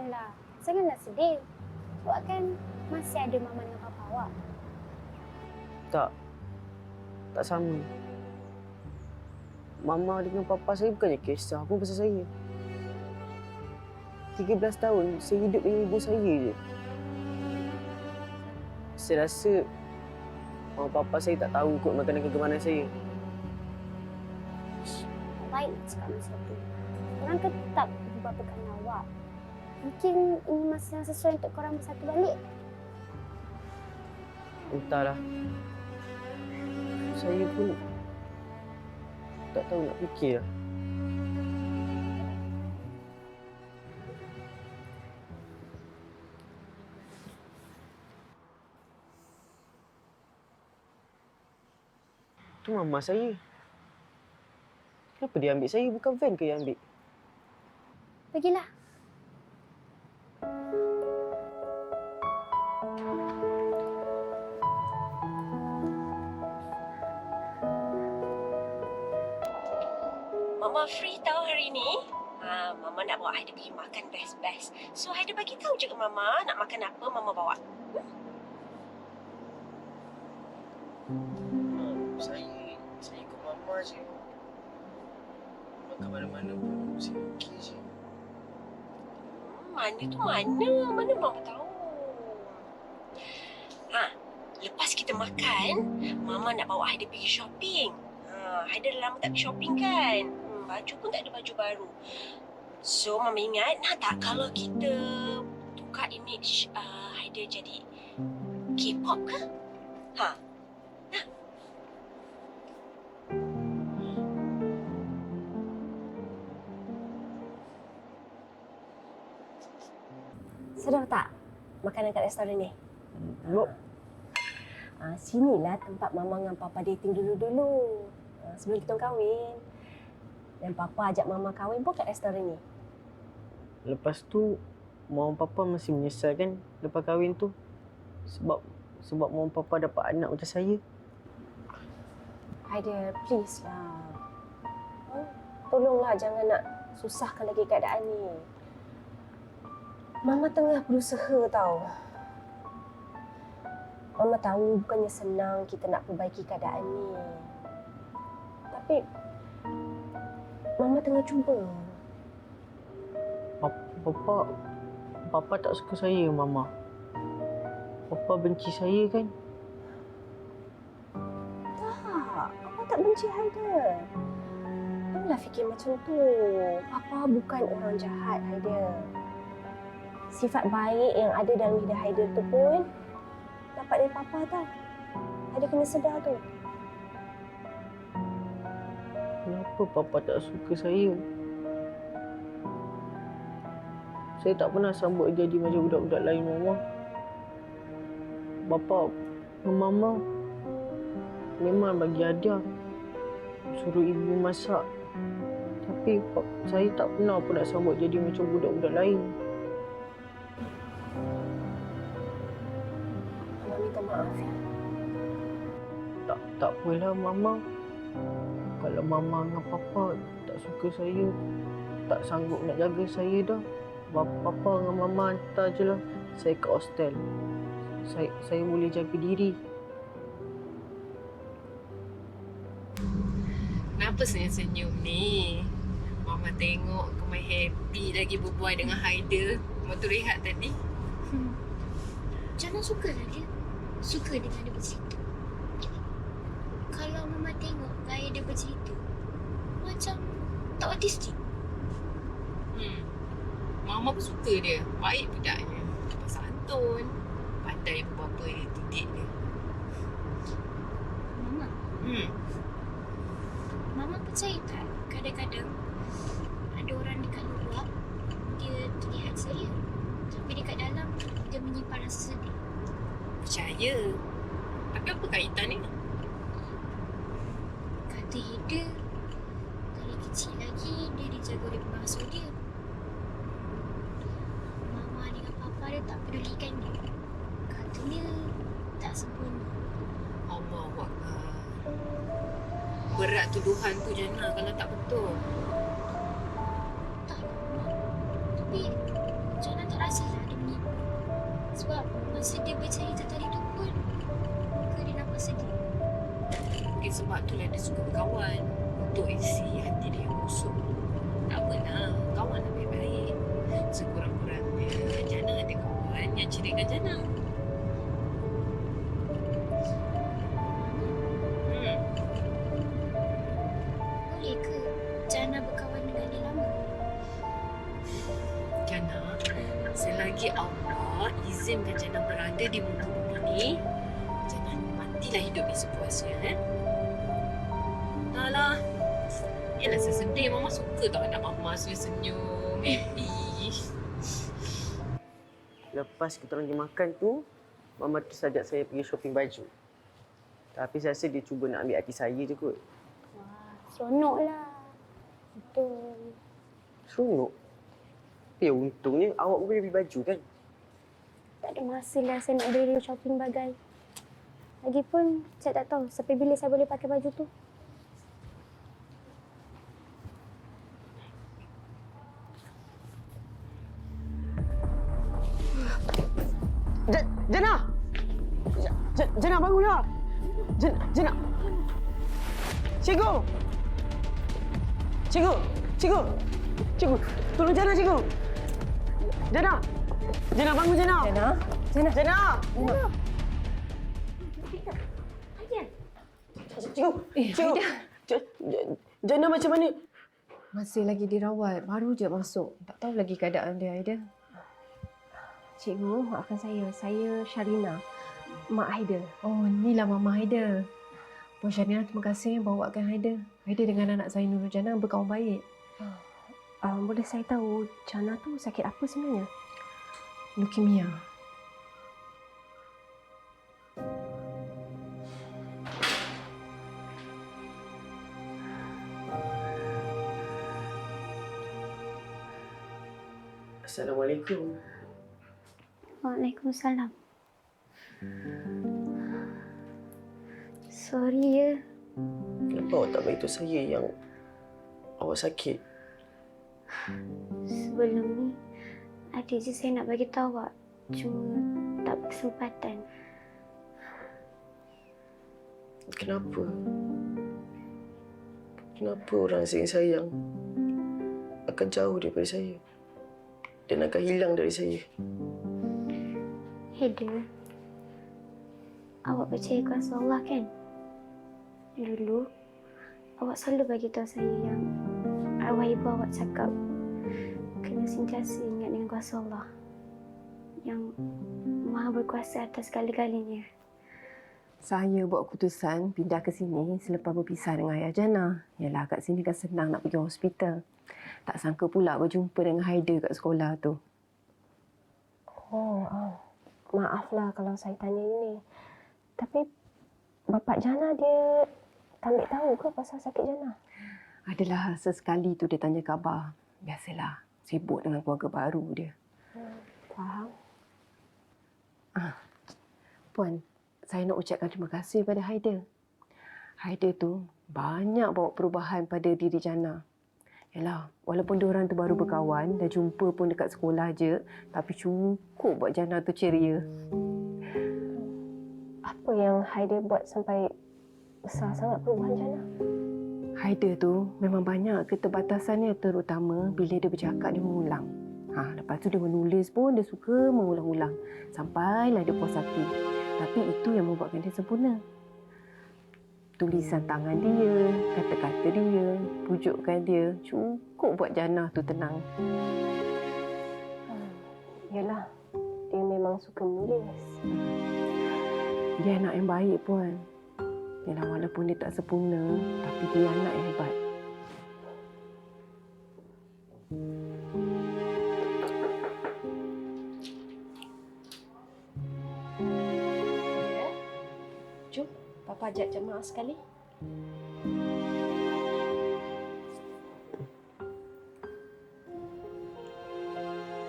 Alah, janganlah sedih. Sebab kan masih ada mama dengan papa awak. Tak sama. Mama dengan papa saya bukannya kisah pun pasal saya. 13 tahun saya hidup dengan ibu saya je. Saya rasa mama papa saya tak tahu kot makanan kegemaran saya. Baik cakap macam tu. Korang tetap ibu bapakan awak. Mungkin ini masa yang sesuai untuk korang bersatu balik. Entahlah. Saya pun tak tahu nak fikir lah. Tu mama saya. Kenapa dia ambil saya? Bukan van ke yang ambil? Pergilah. Mama free tahu hari ni. Mama nak bawa Haida pergi makan best-best. So Haida bagi tahu je ke Mama nak makan apa Mama bawa. Saya ikut mama je. Makan mana-mana pun saya okey je. Mana tu mana? Mana Mama tahu. Lepas kita makan, Mama nak bawa Haida pergi shopping. Haida dah lama tak pergi shopping kan? Baju pun tak ada baju baru. So, Mama ingat, nak tak kalau kita tukar image Haida jadi K-pop ke? Nak? Sedap tak makanan kat restoran ni? Sinilah tempat Mama dengan Papa dating dulu-dulu. Sebelum kita kahwin. Dan Papa ajak Mama kahwin pun kat restoran ni. Lepas tu, Mama Papa masih menyesal kan lepas kahwin tu? Sebab Mama Papa dapat anak macam saya. Haida, please lah. Tolonglah jangan nak susahkan lagi keadaan ni. Mama tengah berusaha tau. Mama tahu bukannya senang kita nak perbaiki keadaan ni. Tapi Mama tengah cuba. Papa tak suka saya, Mama. Papa benci saya kan? Tak, Papa tak benci Haida. Janganlah fikir macam tu. Papa bukan orang jahat, Haida. Sifat baik yang ada dalam hidup Haida tu pun dapat dari Papa tau. Haida kena sedar tu. Kenapa Papa tak suka saya? Saya tak pernah sambut jadi macam budak-budak lain, Mama. Bapa dan Mama memang bagi hadiah. Suruh ibu masak. Tapi saya tak pernah pun nak sambut jadi macam budak-budak lain. Mama minta maaf ya. Tak apalah, Mama. Kalau Mama dengan Papa tak suka saya, tak sanggup nak jaga saya dah, Papa dengan Mama hantar je lah saya ke hostel. Saya boleh jaga diri. Kenapa senyum-senyum ni? Mama tengok kau happy lagi berbual dengan Haida waktu rehat tadi. Jangan sukalah dia. Suka dengan dia bercerita. Kalau Mama tengok gaya dia bercerita, macam tak autistik. Mama pun suka dia. Baik budaknya. Santun. Pandai apa-apa dia didik dia. Mama. Mama percaya tak kadang-kadang ada orang dekat luar dia terlihat ceria, tapi dekat dalam dia menyimpan rasa sedih. Percaya. Tapi apa kaitan ni? Kata Haida, dari kecil lagi dia dijaga oleh pengasuh dia. Mama dengan Papa dia tak pedulikan dia. Katanya tak sempurna. Allahuakbar. Berat tuduhan tu Jana kalau tak betul. Tak, Mama. Tapi Jana tak rasalah dia menipu. Sebab masa dia bercerita tadi tu pun muka dia nampak sedih. Mungkin sebab itulah dia suka berkawan untuk isi hati dia yang kosong. Tak apalah, kawan lah baik-baik. Sekurang-kurangnya Jana ada kawan yang ceriakan Jana. Boleh ke Jana berkawan dengan dia lama? Jana, selagi Allah izinkan Jana berada di muka bumi ni, Jana matilah hidup ni sepuasnya. Alah, yelah saya sedih. Mama suka tau anak Mama senyum-senyum, happy. Lepas kita orang pergi makan tu, Mama terus ajak saya pergi shopping baju. Tapi saya rasa dia cuba nak ambil hati saya je kot. Wah, seronoklah. Betul. Seronok? Tapi untungnya awak pun boleh beli baju kan? Tak ada masa lah saya nak beli shopping bagai. Lagipun saya tak tahu sampai bila saya boleh pakai baju tu. Jana! Jana, bangunlah! Jana! Cikgu! Cikgu! Tolong Jana, cikgu! Jana! Jana, bangun Jana! Jana! Cikgu! Jana macam mana? Masih lagi dirawat. Baru je masuk. Tak tahu lagi keadaan dia, Haida. Cikgu, maafkan saya. Saya Sharina, mak Haida. Oh, inilah Mama Haida. Puan Sharina, terima kasih bawakan Haida. Haida dengan anak saya Nurul Jana berkawan baik. Boleh saya tahu Jana tu sakit apa sebenarnya? Leukemia. Assalamualaikum. Waalaikumsalam. Sorry ya. Kenapa awak tak beritahu saya yang awak sakit? Sebelum ni ada je saya nak bagi tahu awak. Cuma tak berkesempatan. Kenapa? Kenapa orang sayang akan jauh daripada saya dan akan hilang dari saya? Haida, awak percaya kuasa Allah kan? Dulu, awak selalu bagi tahu saya yang arwah ibu awak cakap kena sentiasa ingat dengan kuasa Allah yang Maha berkuasa atas segala-galanya. Saya buat keputusan pindah ke sini selepas berpisah dengan ayah Jana. Yalah, kat sini kan senang nak pergi hospital. Tak sangka pula berjumpa dengan Haider kat sekolah tu. Maaflah kalau saya tanya ini. Tapi bapak Jana dia tak ambil tahu ke pasal sakit Jana? Adalah sesekali tu dia tanya khabar. Biasalah, sibuk dengan keluarga baru dia. Faham. Puan, saya nak ucapkan terima kasih pada Haider. Haider tu banyak bawa perubahan pada diri Jana. Yalah, walaupun diorang tu baru berkawan, dah jumpa pun dekat sekolah je, tapi cukup buat Jana tu ceria. Apa yang Haider buat sampai besar sangat perubahan Jana? Haider tu memang banyak keterbatasannya, terutama bila dia bercakap dia mengulang. Lepas tu dia menulis pun dia suka mengulang-ulang sampailah dia puas hati. Tapi itu yang membuatkan dia sempurna. Tulisan tangan dia, kata-kata dia, pujukan dia cukup buat Jana tu tenang. Yalah, dia memang suka menulis. Dia anak yang baik, Puan. Yalah, walaupun dia tak sempurna, tapi dia anak yang hebat. Jom, Papa ajak jemaah sekali.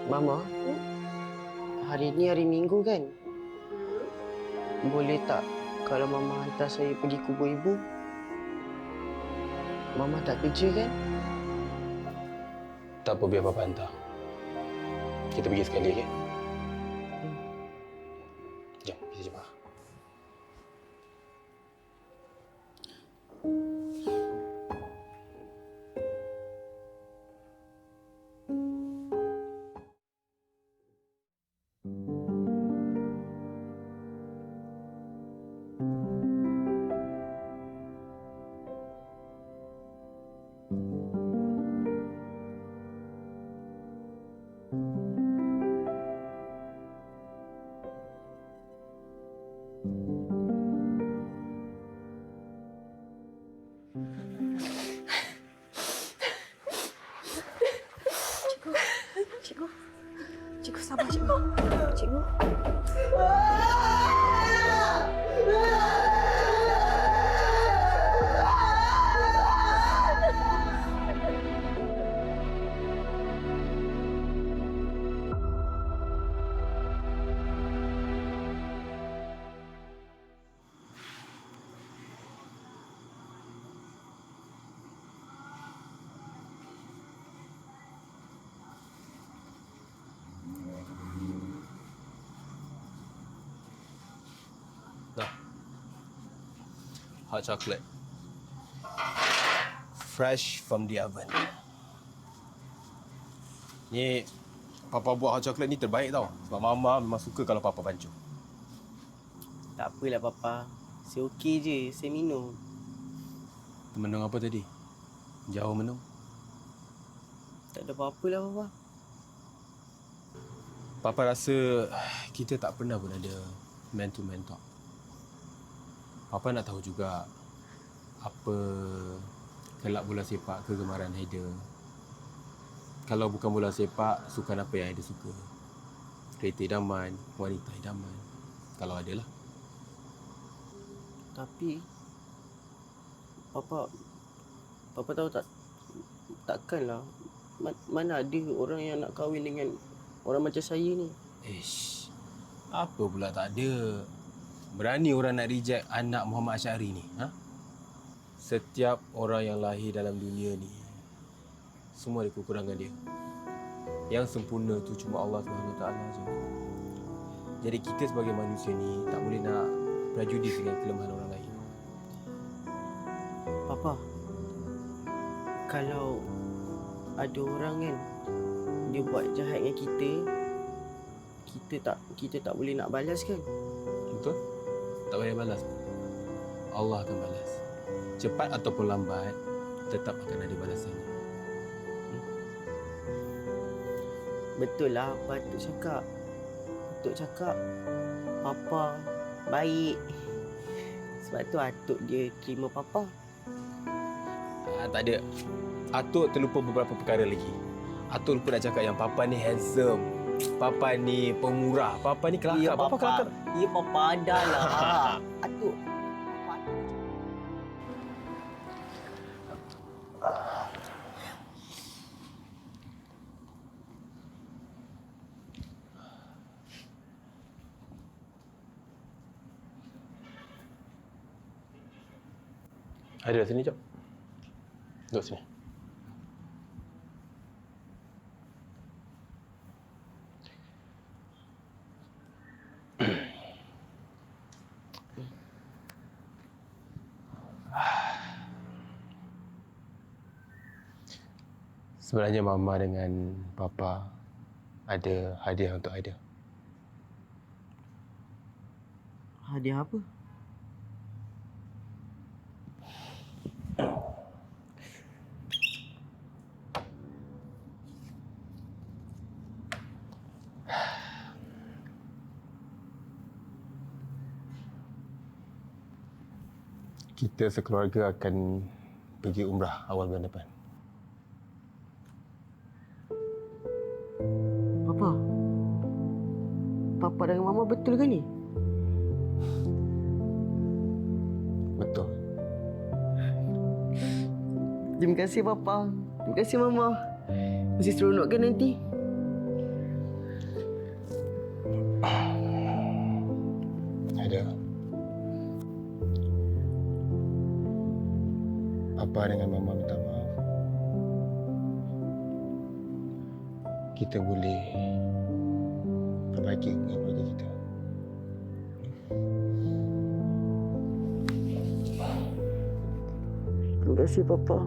Mama, hari ni hari Minggu kan? Boleh tak kalau Mama hantar saya pergi kubur ibu? Mama tak kerja kan? Tak apa, biar Papa hantar. Kita pergi sekali, okey? Jom, kita jemaah. Cikgu sabar, cikgu. Cikgu. Hot chocolate. Fresh from the oven. Ni, Papa buat hot chocolate ni terbaik tau. Sebab Mama memang suka kalau Papa bancuh. Tak apalah, Papa. Saya okey je. Saya minum. Termenung apa tadi? Jauh menung? Tak ada apa-apa lah, Papa. Papa rasa kita tak pernah pun ada man-to-man talk. Papa nak tahu juga apa kelak bola sepak kegemaran Haider. Kalau bukan bola sepak, sukan apa yang Haider suka? Kereta idaman, wanita idaman. Kalau ada lah. Tapi Papa tahu tak, takkanlah mana ada orang yang nak kahwin dengan orang macam saya ni. Ish, apa pula tak ada? Berani orang nak reject anak Muhammad Asy'ari ni, ha? Setiap orang yang lahir dalam dunia ni semua ada kekurangan dia. Yang sempurna tu cuma Allah SWT je. Jadi kita sebagai manusia ni tak boleh nak prejudis dengan kelemahan orang lain. Papa, kalau ada orang kan dia buat jahat dengan kita tak boleh nak balas kan? Betul? Tak payah balas. Allah akan balas. cepat ataupun lambat, tetap akan ada balasannya. Betul lah apa Atuk cakap. Atuk cakap Papa baik. Sebab tu Atuk dia terima Papa. Tak ada. Atuk terlupa beberapa perkara lagi. Atuk lupa nak cakap yang Papa ni handsome. Papa ni pemurah. Papa ni kelakar. Ya, Papa kelakar. Ya, Papa ada lah. Atuk. Ada sini, jap. Duduk sini. Sebenarnya Mama dengan Papa ada hadiah untuk Aida. Hadiah apa? Kita sekeluarga akan pergi umrah awal bulan depan. Papa dengan Mama betul ke ni? Betul. Terima kasih Papa. Terima kasih Mama. Mesti seronok kan nanti? Ada. Papa dengan Mama minta maaf. Kita boleh perbaiki hubungan keluarga kita. Terima kasih Papa.